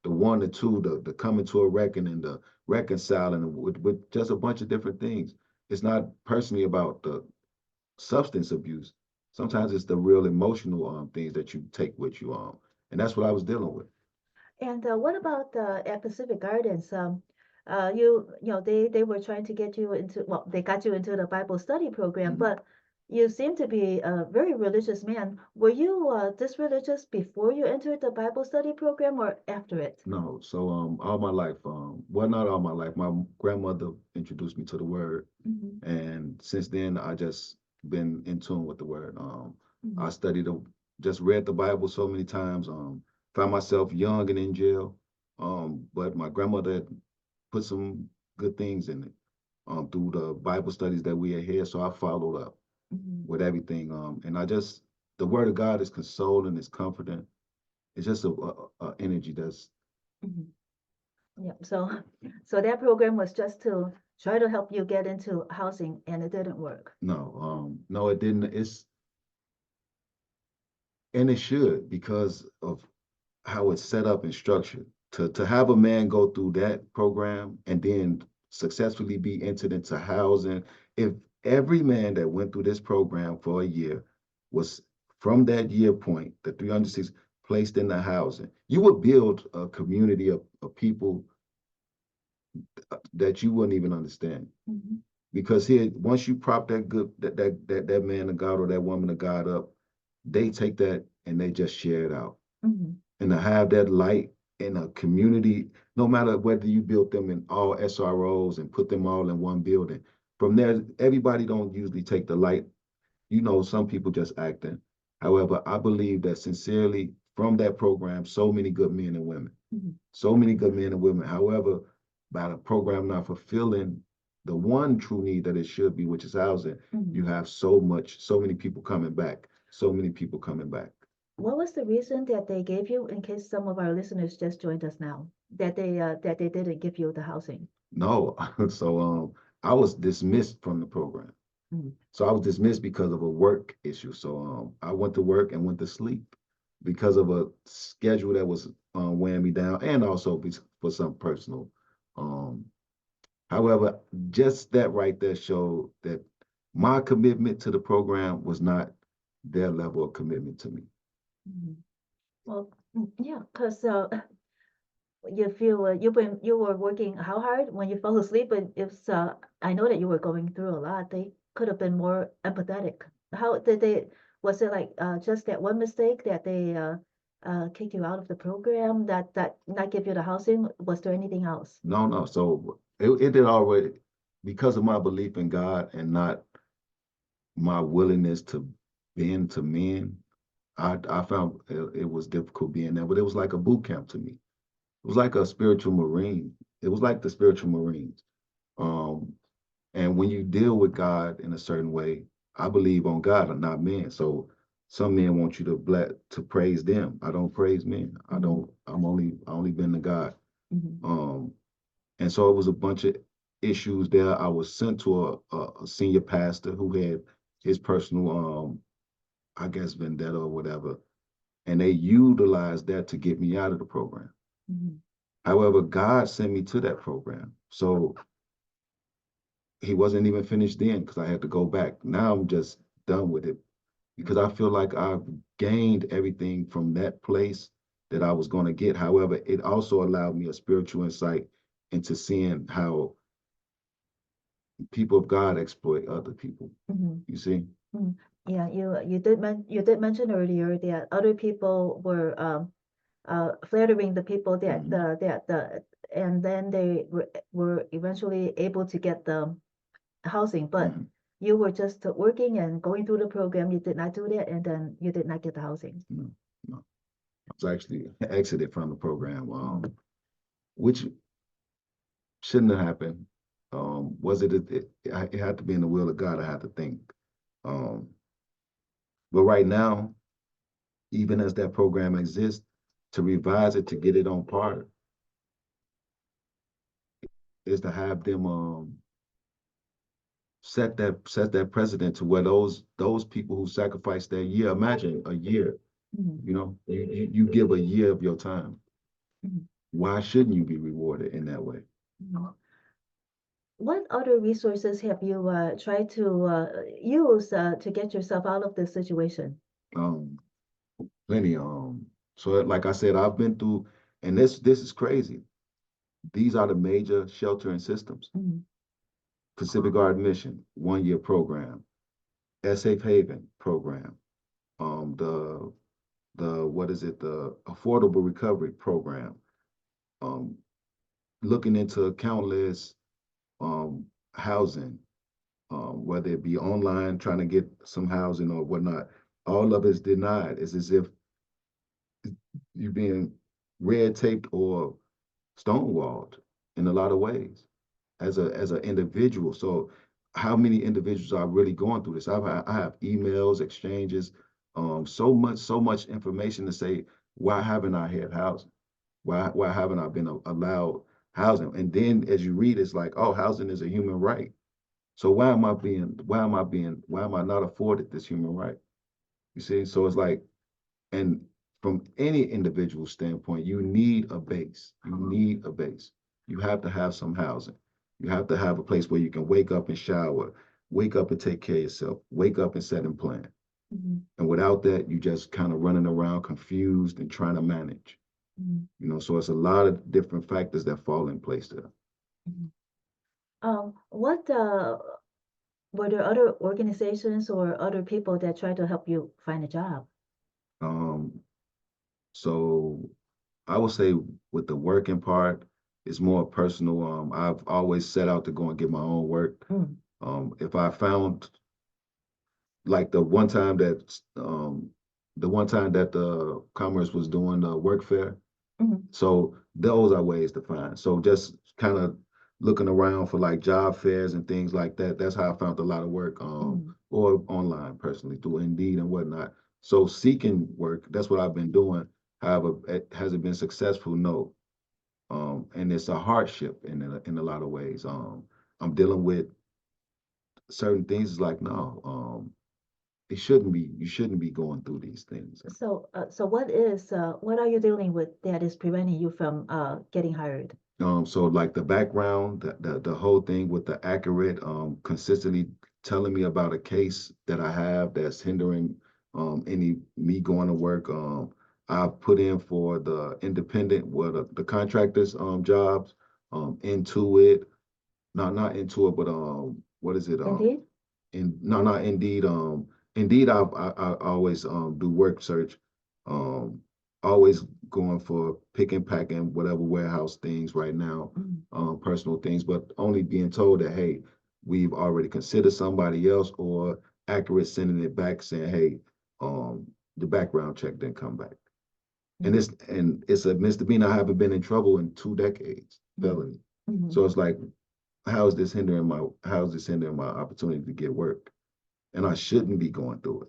The one, the two, the coming to a reckoning, the reconciling with just a bunch of different things. It's not personally about the substance abuse. Sometimes it's the real emotional things that you take with you, and that's what I was dealing with. And what about at Pacific Gardens? They were trying to get you into, well, they got you into the Bible study program, Mhm. but you seem to be a very religious man. Were you this religious before you entered the Bible study program or after it? No, so all my life, well, not all my life, my grandmother introduced me to the word. Mm-hmm. And since then, I just been in tune with the word. I Mm-hmm. studied, just read the Bible so many times. Found myself young and in jail. But my grandmother had put some good things in it through the Bible studies that we had here. So I followed up Mm-hmm. with everything. And the word of God is consoling, it's comforting. It's just a energy that's, Mm-hmm. Yeah. So that program was just to try to help you get into housing, and it didn't work. no, it didn't. And it should, because of how it's set up and structured. To have a man go through that program and then successfully be entered into housing, if every man that went through this program for a year was from that year point, the 306 placed in the housing, you would build a community of people that you wouldn't even understand. Mm-hmm. Because here, once you prop that man of God or that woman of God up, they take that and they just share it out. Mm-hmm. And to have that light in a community, no matter whether you built them in all SROs and put them all in one building, from there, everybody don't usually take the light. You know, some people just acting. However, I believe that sincerely from that program, so many good men and women, Mm-hmm. so many good men and women. However, by the program not fulfilling the one true need that it should be, which is housing, Mm-hmm. you have so many people coming back, so many people coming back. What was the reason that they gave you, in case some of our listeners just joined us now, that they didn't give you the housing? No, so I was dismissed from the program. Mm. So I was dismissed because of a work issue. So I went to work and went to sleep because of a schedule that was weighing me down, and also for some personal. Um, However, just that right there showed that my commitment to the program was not their level of commitment to me. Mhm. Well, yeah, because you feel you were working how hard when you fell asleep, and if I know that you were going through a lot, they could have been more empathetic. How did they? Was it like just that one mistake that they kick you out of the program, that not give you the housing? Was there anything else? No, no. So it did already, because of my belief in God and not my willingness to bend to men. I found it was difficult being there, but it was like a boot camp to me. It was like a spiritual marine. It was like the spiritual marines. Um, and when you deal with God in a certain way, I believe on God and not men. So some men want you to praise them. I don't praise men. I don't. I only been to God. Mm-hmm. And so it was a bunch of issues there. I was sent to a senior pastor who had his personal, I guess, vendetta or whatever, and they utilized that to get me out of the program. Mm-hmm. However, God sent me to that program. So he wasn't even finished then because I had to go back. Now I'm just done with it because I feel like I've gained everything from that place that I was going to get. However, it also allowed me a spiritual insight into seeing how people of God exploit other people. Mm-hmm. You see? Mm. Yeah, you did mention earlier that other people were flattering the people that Mhm. the and then they were eventually able to get the housing, but Mhm. you were just working and going through the program. You did not do that, and then you did not get the housing. No, no. I was actually exited from the program, Mm. which shouldn't have happened. Was it had to be in the will of God, I had to think. Um, but right now, even as that program exists, to revise it to get it on par is to have them set that precedent to where those people who sacrifice their year, imagine a year, Mhm. you give a year of your time. Mhm. Why shouldn't you be rewarded in that way? Mhm. What other resources have you tried to use to get yourself out of this situation? Um, Plenty. So like I said, I've been through, and this is crazy. These are the major sheltering systems. Mhm. Pacific Guard Mission, 1 year program, Safe Haven program, the what is it, the Affordable Recovery program, um, looking into countless housing, whether it be online trying to get some housing or whatnot. All of it's denied. It's as if you're being red taped or stonewalled in a lot of ways as an individual. So how many individuals are really going through this? I have emails, exchanges, so much information to say, why haven't I had housing? Why haven't I been allowed housing? And then as you read, it's like, oh, housing is a human right. So why am I not afforded this human right? You see, so it's like, and from any individual standpoint, you need a base. You need a base. You have to have some housing. You have to have a place where you can wake up and shower, wake up and take care of yourself, wake up and set and plan. Mhm. And without that, you just kind of running around confused and trying to manage. Mhm. So it's a lot of different factors that fall in place there. Mhm. What were there other organizations or other people that try to help you find a job? Um, so I would say with the working part, it's more personal. I've always set out to go and get my own work. Mm. If I found like the one time that the Commerce was doing the work fair, Mhm. so those are ways to find. So just kind of looking around for like job fairs and things like that. That's how I found a lot of work, Mm. or online personally through Indeed and whatnot. So seeking work, that's what I've been doing. However, has it been successful? No. And it's a hardship in a lot of ways. I'm dealing with certain things. It's like, no, you shouldn't be going through these things. So what are you dealing with that is preventing you from getting hired? So like the background, the whole thing with the accurate, consistently telling me about a case that I have that's hindering any me going to work. I've put in for the independent, the contractors jobs, into it, not into it, but what is it? Indeed? In no, not Indeed, Indeed, I always do work search, um, always going for pick and packing, whatever warehouse things right now, personal things, but only being told that, hey, we've already considered somebody else, or accurate sending it back saying, hey, the background check didn't come back. And it's a misdemeanor. I haven't been in trouble in 2 decades, felony. So it's like, how is this hindering my opportunity to get work? And I shouldn't be going through it.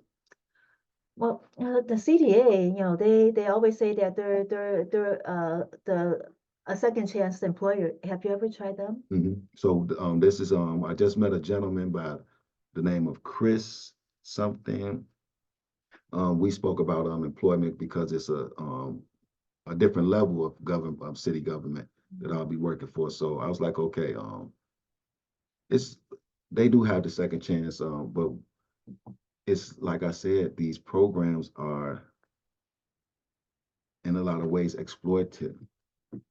Well, the CTA, they always say that they're a second chance employer. Have you ever tried them? So this is I just met a gentleman by the name of Chris something. We spoke about employment because it's a different level of city government that I'll be working for. So I was like, okay, it's they do have the second chance, but it's like I said, these programs are in a lot of ways exploitative.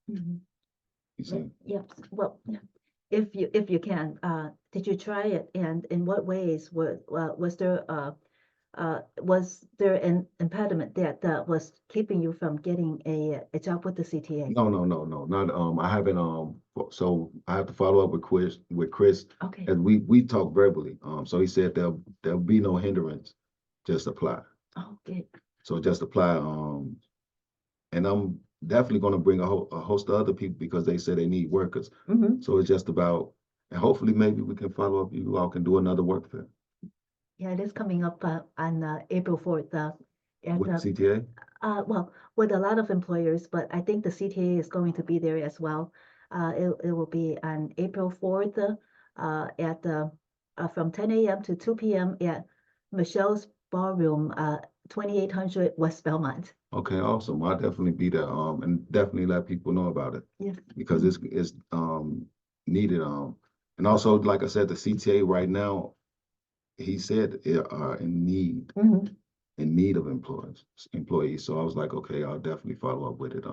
You see? Yep. Well, if you can, did you try it, and in what ways was there an impediment that was keeping you from getting a job with the CTA? No, not I haven't so I have to follow up with Chris. Okay. And we talked verbally. So he said there'll be no hindrance, just apply. Okay. So just apply. And I'm definitely gonna bring a host of other people because they say they need workers. So it's just about, and hopefully maybe we can follow up, you all can do another work fair. Yeah, it is coming up on April 4th. With CTA? Well, with a lot of employers, but I think the CTA is going to be there as well. It will be on April 4th at from 10 a.m. to 2 p.m. at Michelle's Ballroom, 2800 West Belmont. Okay, awesome. I'll definitely be there. And definitely let people know about it. Yes. Because it's needed. And also, like I said, the CTA right now, he said they are in need of employees. So I was like, okay, I'll definitely follow up with it.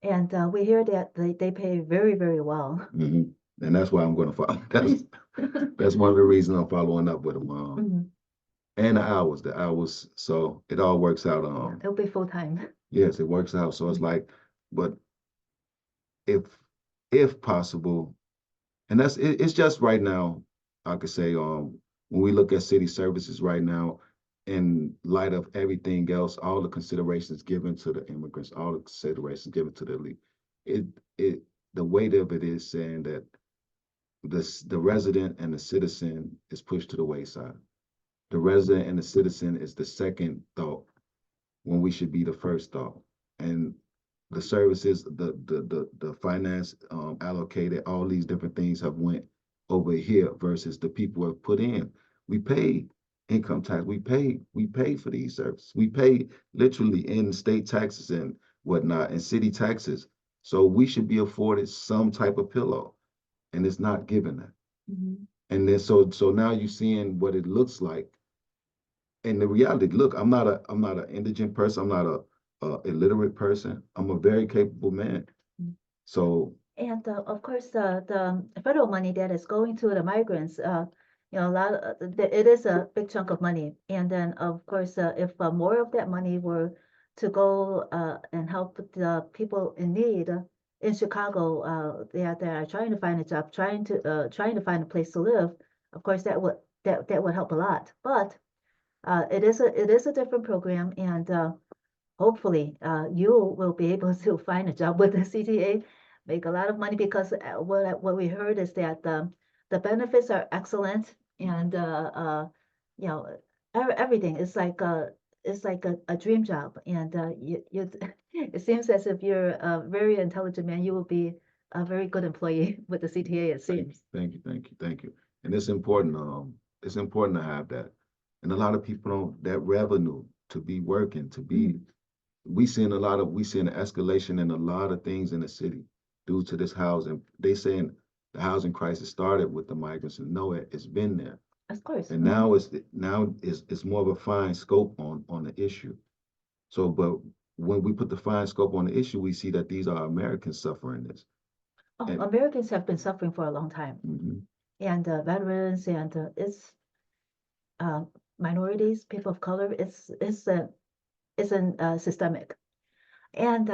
And we hear that they pay very, very well. And that's why I'm going to follow. That's one of the reasons I'm following up with them. And the hours, so it all works out. Yeah, it'll be full time. Yes, it works out. So it's like, but if possible, and it's just right now, I could say, when we look at city services right now, in light of everything else, all the considerations given to the immigrants, all the considerations given to the elite, the weight of it is saying that the resident and the citizen is pushed to the wayside. The resident and the citizen is the second thought when we should be the first thought. And the services, the finance allocated, all these different things have went over here versus the people have put in. We pay income tax. We pay for these services. We pay literally in state taxes and whatnot and city taxes. So we should be afforded some type of pillow, and it's not given that. And then so now you're seeing what it looks like. And the reality, look, I'm not an indigent person. I'm not a illiterate person. I'm a very capable man. So. And of course, the federal money that is going to the migrants, a lot it is a big chunk of money. And then, of course, if more of that money were to go and help the people in need in Chicago, that are trying to find a job, trying to find a place to live, of course, that would help a lot. But it is a different program, and hopefully you will be able to find a job with the CTA, make a lot of money, because what we heard is that the benefits are excellent, and everything is like a dream job, and you it seems as if you're a very intelligent man. You will be a very good employee with the CTA, it seems. Thank you. And it's important. It's important to have that. And a lot of people don't that revenue to be working, to be. We seeing an escalation in a lot of things in the city due to this housing. They saying the housing crisis started with the migrants, and no, it's been there. Of course. And now it's more of a fine scope on the issue. So, but when we put the fine scope on the issue, we see that these are Americans suffering this. Oh, and Americans have been suffering for a long time, and veterans, and it's minorities, people of color, isn't systemic. And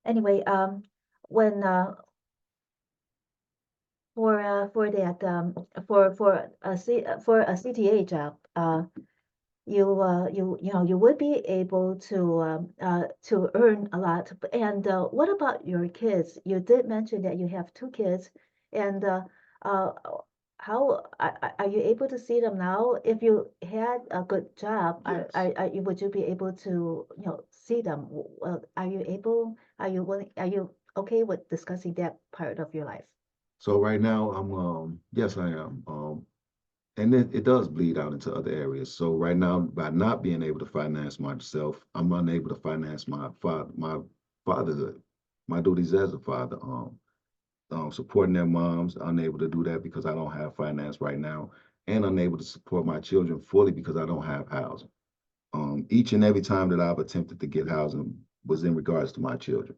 anyway, when for that for a CTA job, you would be able to earn a lot. And what about your kids? You did mention that you have two kids, and uh, how are you able to see them now? If you had a good job, Yes. would you be able to see them? Are you able? Are you willing? Are you okay with discussing that part of your life? So right now, yes, I am. And it does bleed out into other areas. So right now, by not being able to finance myself, I'm unable to finance my fatherhood, my duties as a father. Supporting their moms, unable to do that because I don't have finance right now, and unable to support my children fully because I don't have housing. Each and every time that I've attempted to get housing was in regards to my children.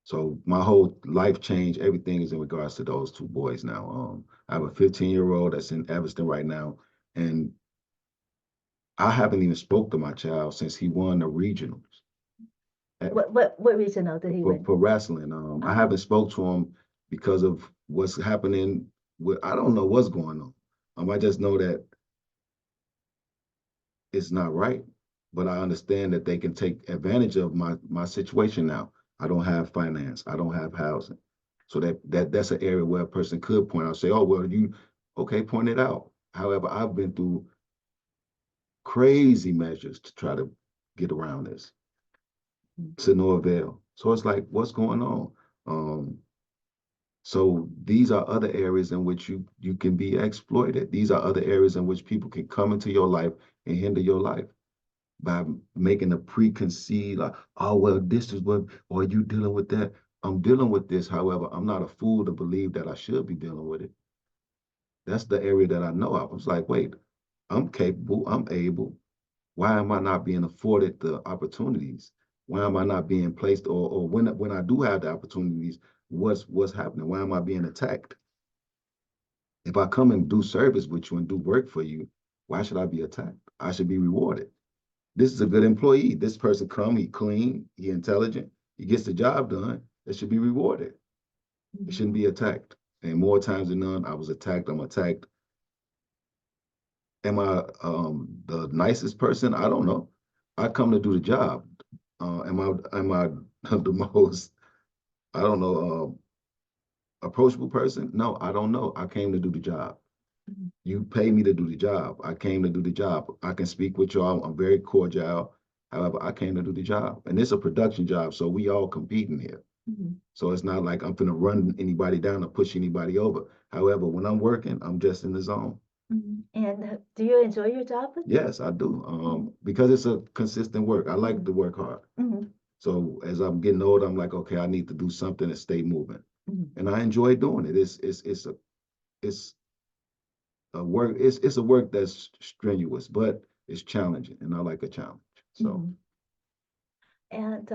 So my whole life changed. Everything is in regards to those two boys now. I have a 15-year-old that's in Evanston right now, and I haven't even spoke to my child since he won the regionals What regional did he win? for wrestling. I haven't spoke to him because of what's happening. I don't know what's going on. I just know that it's not right, but I understand that they can take advantage of my situation now. I don't have finance. I don't have housing. So that's an area where a person could point out, say, oh, well, okay, point it out. However, I've been through crazy measures to try to get around this to no avail. So it's like, what's going on? Um, so these are other areas in which you can be exploited. These are other areas in which people can come into your life and hinder your life by making a preconceived, like, oh, well, this is what, or you dealing with that. I'm dealing with this. However, I'm not a fool to believe that I should be dealing with it. That's the area that I know. I was like, wait, I'm capable, I'm able. Why am I not being afforded the opportunities? Why am I not being placed, or when I do have the opportunities, what's happening? Why am I being attacked? If I come and do service with you and do work for you, why should I be attacked? I should be rewarded. This is a good employee. This person come, he clean, he intelligent, he gets the job done. It should be rewarded. It shouldn't be attacked. And more times than none, I was attacked. I'm attacked. Am I the nicest person? I don't know. I come to do the job. Am I the most, I don't know, approachable person? No, I don't know. I came to do the job. You pay me to do the job. I came to do the job. I can speak with y'all. I'm very cordial. However, I came to do the job. And it's a production job, so we all competing here. So it's not like I'm gonna run anybody down or push anybody over. However, when I'm working, I'm just in the zone. And do you enjoy your job? Yes, I do. Because it's a consistent work. I like to work hard. So as I'm getting older, I'm like, okay, I need to do something and stay moving. And I enjoy doing it. It's a work. It's a work that's strenuous, but it's challenging, and I like a challenge. So And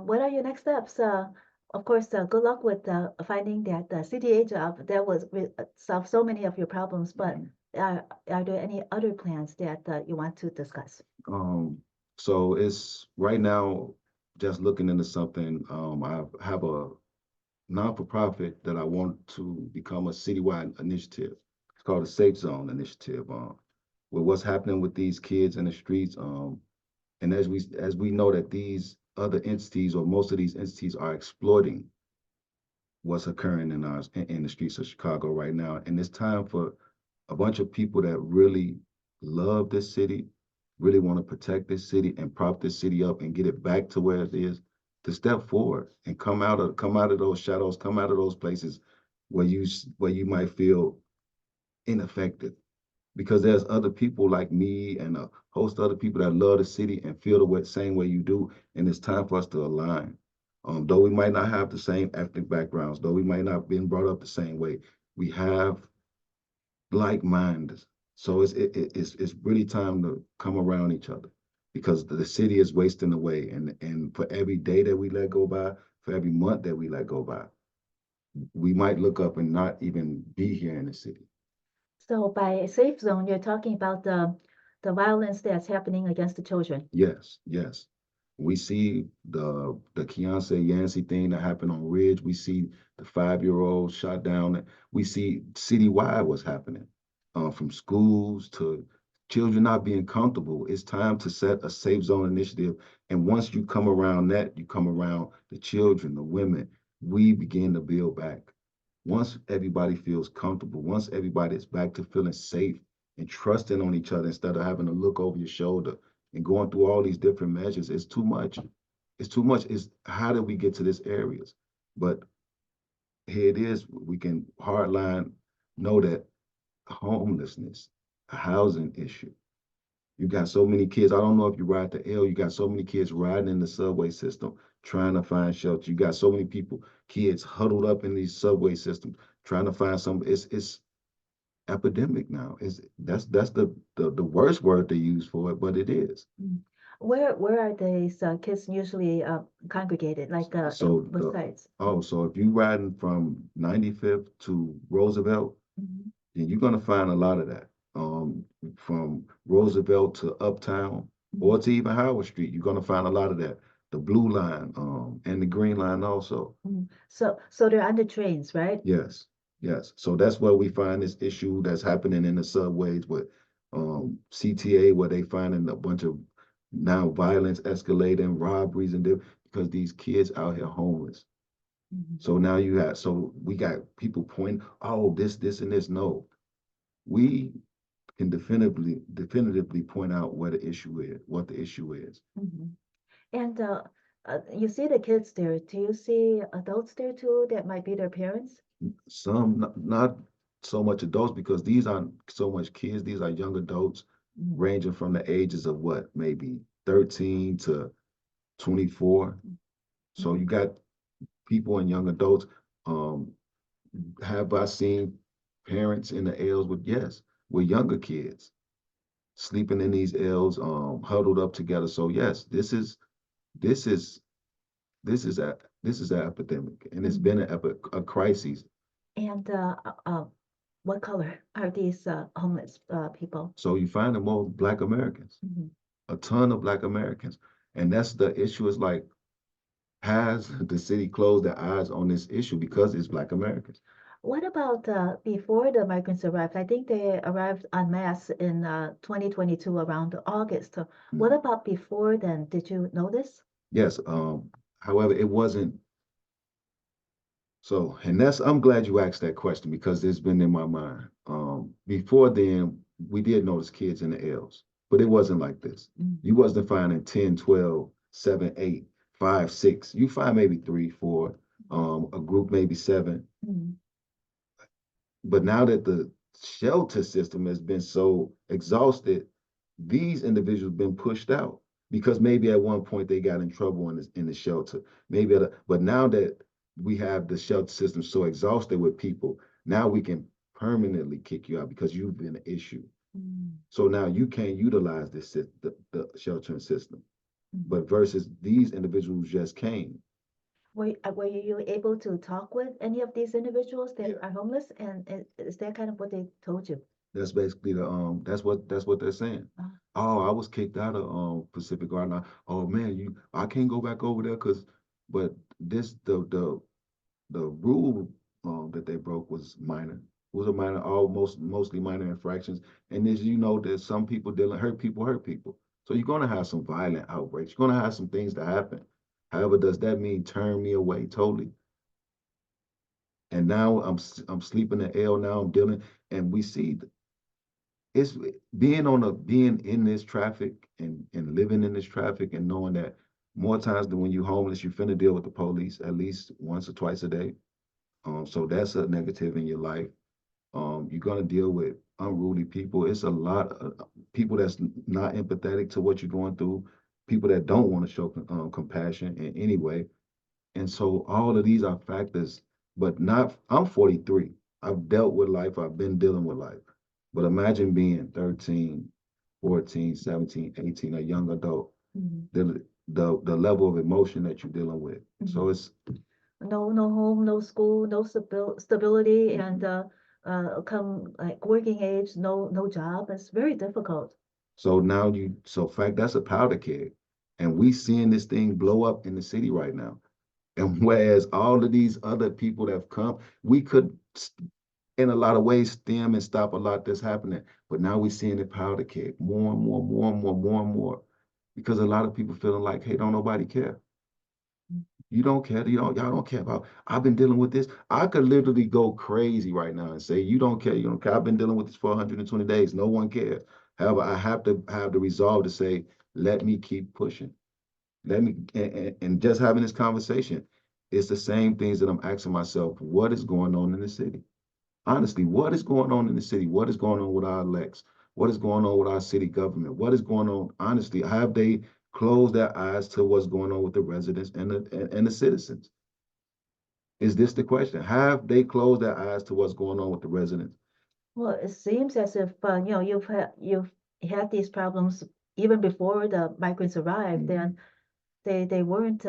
what are your next steps? Of course, good luck with finding that CTA job. That was solve so many of your problems. But are there any other plans that you want to discuss? so it's right now just looking into something. I have a non-for-profit that I want to become a citywide initiative. It's called a Safe Zone Initiative. With what's happening with these kids in the streets, and as we know that these other entities or most of these entities are exploiting what's occurring in the streets of Chicago right now, and it's time for a bunch of people that really love this city, really want to protect this city and prop this city up and get it back to where it is, to step forward and come out of those shadows, come out of those places where you might feel ineffective. Because there's other people like me and a host of other people that love the city and feel same way you do, and it's time for us to align. Though we might not have the same ethnic backgrounds, though we might not have been brought up the same way, we have like minds. So it's really time to come around each other, because the city is wasting away, and for every day that we let go by, for every month that we let go by, we might look up and not even be here in the city. So by safe zone, you're talking about the violence that's happening against the children. Yes, yes. We see the Keontae Yancey thing that happened on Ridge. We see the 5-year-old shot down. We see citywide what's happening, from schools to children not being comfortable. It's time to set a safe zone initiative. And once you come around that, you come around the children, the women, we begin to build back. Once everybody feels comfortable, once everybody is back to feeling safe and trusting on each other instead of having to look over your shoulder and going through all these different measures, it's too much. It's too much. It's how did we get to this areas? But here it is. We can hardline know that homelessness, a housing issue. You got so many kids. I don't know if you ride the L. You got so many kids riding in the subway system trying to find shelter. You got so many people, kids huddled up in these subway systems trying to find some. It's epidemic now. That's the worst word they use for it, but it is. Mm. Where are these kids usually congregated? Like So in what sites? so if you riding from 95th to Roosevelt, Mhm. then you're gonna find a lot of that. From Roosevelt to Uptown or to even Howard Street, you're gonna find a lot of that. The blue line, and the green line also. So they're on the trains, right? Yes, yes. So that's where we find this issue that's happening in the subways with CTA, where they finding a bunch of now violence escalating, robberies because these kids out here homeless. Mhm. So now so we got people pointing, oh, this, and this. No, we can definitively point out where the issue is, what the issue is. Mhm. And you see the kids there. Do you see adults there too that might be their parents? Some not so much adults because these aren't so much kids. These are young adults Mhm. ranging from the ages of what, maybe 13 to 24. So you got people and young adults. Um, have I seen parents in the L's with younger kids sleeping in these L's, huddled up together. So yes, this is this is an epidemic, and it's been a crisis. And what color are these homeless people? So you find the more Black Americans, Mhm. a ton of Black Americans, and that's the issue. Is like, has the city closed their eyes on this issue because it's Black Americans? What about before the migrants arrived? I think they arrived en masse in 2022 around August. What Mhm. about before then? Did you notice? Yes. However, it wasn't so, and that's I'm glad you asked that question because it's been in my mind. Before then, we did notice kids in the L's, but it wasn't like this. Mm. You wasn't finding 10, 12, 7, 8, 5, 6. You find maybe 3, 4, a group maybe 7. Mm. But now that the shelter system has been so exhausted, these individuals been pushed out because maybe at one point they got in trouble in the shelter. But now that we have the shelter system so exhausted with people, now we can permanently kick you out because you've been an issue. Mm. So now you can't utilize the sheltering system. Mm. But versus these individuals just came. Were you able to talk with any of these individuals that Yeah. are homeless? And is that kind of what they told you? That's basically that's what they're saying. Uh, Oh, I was kicked out of Pacific Garden. Oh man, I can't go back over there because but this the rule that they broke was minor. It was a minor, almost mostly minor infractions. And as you know, there's some people dealing hurt people hurt people. So you're gonna have some violent outbreaks. You're gonna have some things that happen. However, does that mean turn me away totally? And now I'm sleeping in L now. I'm dealing, and we see it's being in this traffic and living in this traffic and knowing that more times than when you homeless, you finna deal with the police at least once or twice a day. So that's a negative in your life. You're gonna deal with unruly people. It's a lot of people that's not empathetic to what you're going through, people that don't want to show compassion in any way. And so all of these are factors, but not, I'm 43. I've dealt with life, I've been dealing with life. But imagine being 13, 14, 17, 18, a young adult, mhm. the level of emotion that you're dealing with. So it's no home, no school, no stability, and Mhm. come like working age, no job. It's very difficult. So now so fact, that's a powder keg. And we seeing this thing blow up in the city right now. And whereas all of these other people that have come, we could, in a lot of ways, stem and stop a lot that's happening. But now we're seeing it powder keg more and more, more and more, more and more. Because a lot of people feeling like, hey, don't nobody care. You don't care. Y'all don't care about. I've been dealing with this. I could literally go crazy right now and say, you don't care. You don't care. I've been dealing with this for 120 days. No one cares. However, I have to have the resolve to say, let me keep pushing. Let me, and just having this conversation, it's the same things that I'm asking myself, what is going on in the city? Honestly, what is going on in the city? What is going on with our elects? What is going on with our city government? What is going on? Honestly, have they closed their eyes to what's going on with the residents and the citizens? Is this the question? Have they closed their eyes to what's going on with the residents? Well, it seems as if you've had these problems even before the migrants arrived, Mhm. and they weren't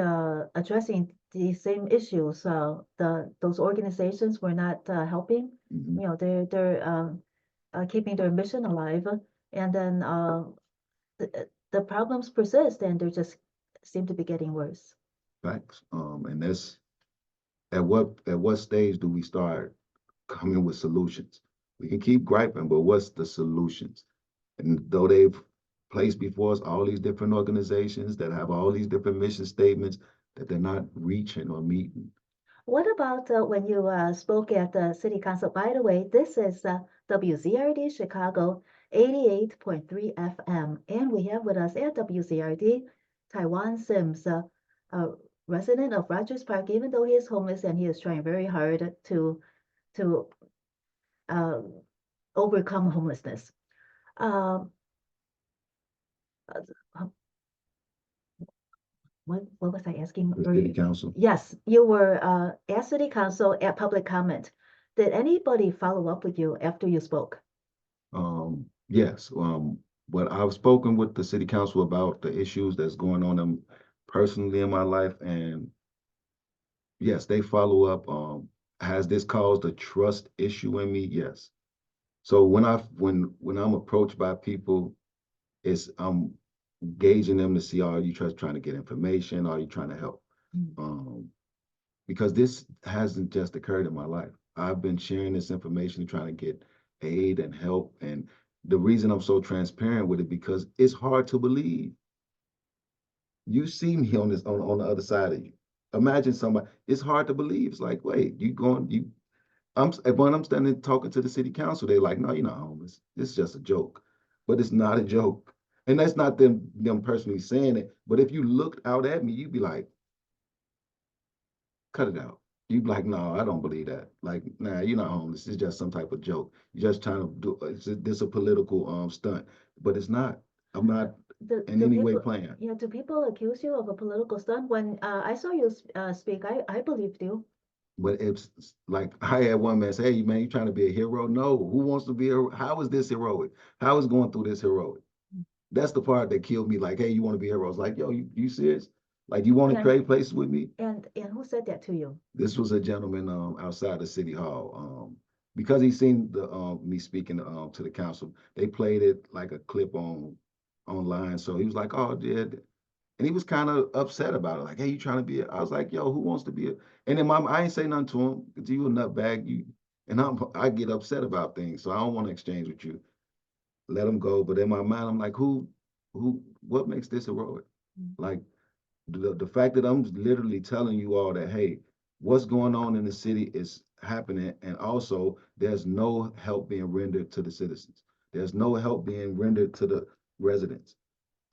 addressing these same issues. Those organizations were not helping. Mhm. They're keeping their mission alive, and then the problems persist, and they just seem to be getting worse. Facts. And that's at what stage do we start coming with solutions? We can keep griping, but what's the solutions? And though they've placed before us all these different organizations that have all these different mission statements that they're not reaching or meeting. What about when you spoke at the city council? By the way, this is WZRD Chicago 88.3 FM, and we have with us at WZRD Tiwon Sims, a resident of Rogers Park, even though he is homeless and he is trying very hard to uh, overcome homelessness. Um, uh, what was I asking The city earlier? council. Yes, you were at City Council at public comment. Did anybody follow up with you after you spoke? Yes. But I've spoken with the city council about the issues that's going on personally in my life, and yes, they follow up. Has this caused a trust issue in me? Yes. So when I'm approached by people, it's I'm gauging them to see, are you just trying to get information? Are you trying to help? Mm. Um, because this hasn't just occurred in my life. I've been sharing this information, trying to get aid and help. And the reason I'm so transparent with it, because it's hard to believe. You see me on this on the other side of you. Imagine somebody, it's hard to believe. It's like, wait, when I'm standing talking to the city council, they're like, no, you're not homeless. It's just a joke. But it's not a joke. And that's not them personally saying it. But if you looked out at me, you'd be like, cut it out. You'd be like, no, I don't believe that. Like, nah, you're not homeless. It's just some type of joke. You're just trying to do this a political stunt. But it's not. I'm not in Do any way people, playing. yeah, do people accuse you of a political stunt? When I saw you speak, I believed you. But it's like I had one man say, hey man, you trying to be a hero? No, who wants to be a hero? How is this heroic? How is going through this heroic? That's the part that killed me. Like, hey, you want to be a hero? It's like, yo, you serious? Like, you want to And trade places with me? and who said that to you? This was a gentleman outside the city hall. Because he seen the me speaking to the council. They played it like a clip online. So he was like, oh, yeah. And he was kind of upset about it. Like, hey, you trying to be I was like, yo, who wants to be a and then I ain't say nothing to him, because you a nutbag. I get upset about things. So I don't want to exchange with you. Let him go. But in my mind, I'm like, what makes this heroic? Mm. Like, the fact that I'm literally telling you all that, hey, what's going on in the city is happening, and also there's no help being rendered to the citizens. There's no help being rendered to the residents.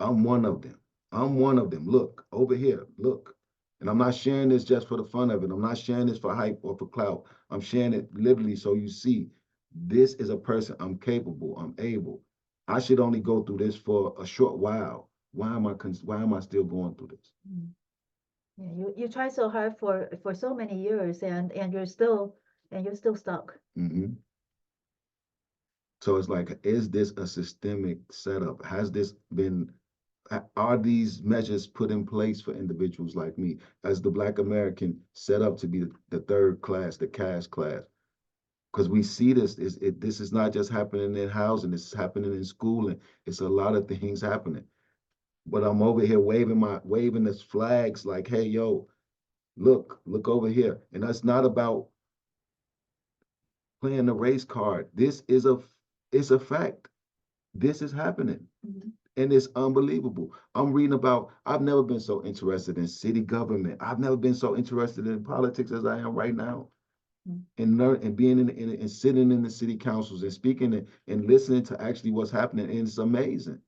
I'm one of them. I'm one of them. Look over here. Look. And I'm not sharing this just for the fun of it. I'm not sharing this for hype or for clout. I'm sharing it literally so you see this is a person. I'm capable. I'm able. I should only go through this for a short while. Why am I still going through this? Mm. Yeah, you try so hard for so many years, and you're still stuck. Mhm. So it's like, is this a systemic setup? Has this been are these measures put in place for individuals like me as the Black American set up to be the third class, the cash class? Because we see this is not just happening in housing, this is happening in schooling. It's a lot of things happening. But I'm over here waving this flags like, hey, yo, look over here. And that's not about playing the race card. It's a fact. This is happening. Mm-hmm. And it's unbelievable. I've never been so interested in city government. I've never been so interested in politics as I am right now. And learn and being and sitting in the city councils and speaking and listening to actually what's happening. And it's amazing.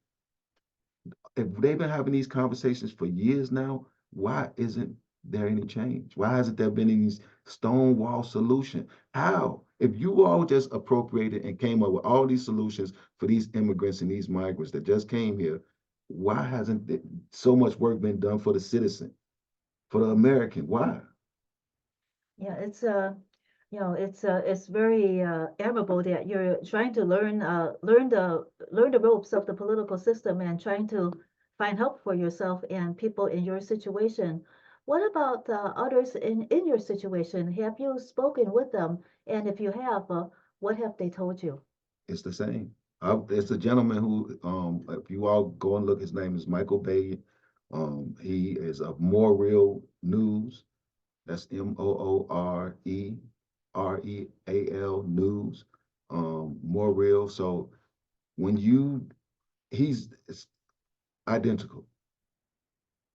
If they've been having these conversations for years now, why isn't there any change? Why hasn't there been any stonewall solution? How? If you all just appropriated and came up with all these solutions for these immigrants and these migrants that just came here, why hasn't so much work been done for the citizen, for the American? Why? Yeah, it's very admirable that you're trying to learn the ropes of the political system and trying to find help for yourself and people in your situation. What about others in your situation? Have you spoken with them? And if you have, what have they told you? It's the same. It's a gentleman who, if you all go and look, his name is Michael Bay. He is of More Real News. That's MOOREAL News. More Real. So when he's identical,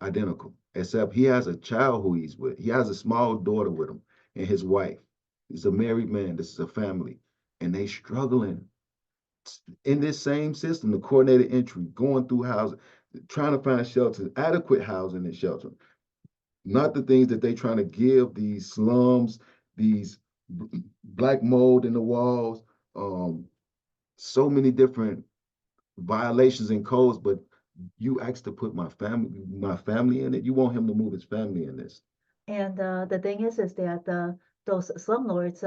identical, except he has a child who he's with. He has a small daughter with him and his wife. He's a married man. This is a family, and they struggling in this same system, the coordinated entry, going through housing, trying to find shelter, adequate housing and shelter, not the things that they trying to give these slums, these black mold in the walls, so many different violations and codes, but you asked to put my family in it. You want him to move his family in this. And the thing is that those slumlords,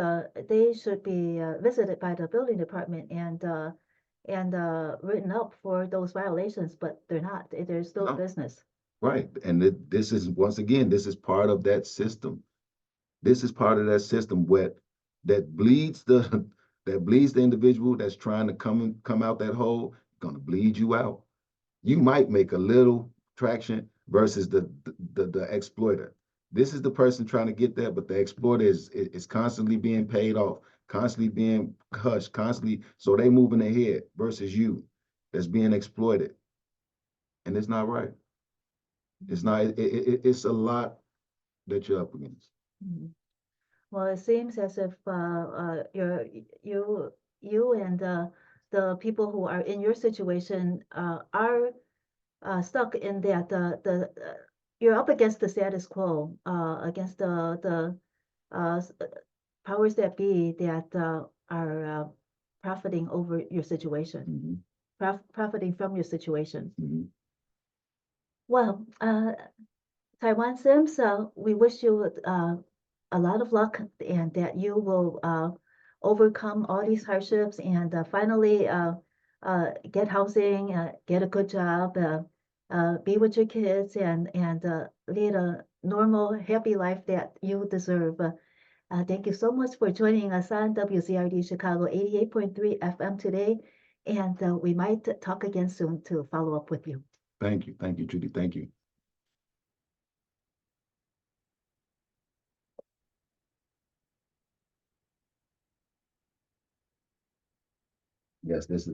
they should be visited by the building department and written up for those violations, but they're not. They're still a No. business. Right. And this is, once again, this is part of that system. This is part of that system that bleeds the that bleeds the individual that's trying to come out that hole, gonna bleed you out. You might make a little traction versus the exploiter. This is the person trying to get there, but the exploiter is constantly being paid off, constantly being hushed, constantly, so they moving ahead versus you that's being exploited. And it's not right. It's not, it's a lot that you're up against. Mhm. Well, it seems as if you and the people who are in your situation are stuck in that you're up against the status quo, against the powers that be that are profiting over your situation, profiting from your situation. Well, Tiwon Sims, we wish you a lot of luck and that you will overcome all these hardships and finally get housing, get a good job, be with your kids and lead a normal, happy life that you deserve. Thank you so much for joining us on WZRD Chicago 88.3 FM today. And we might talk again soon to follow up with you. Thank you. Thank you, Trudy. Thank you. Yes, this is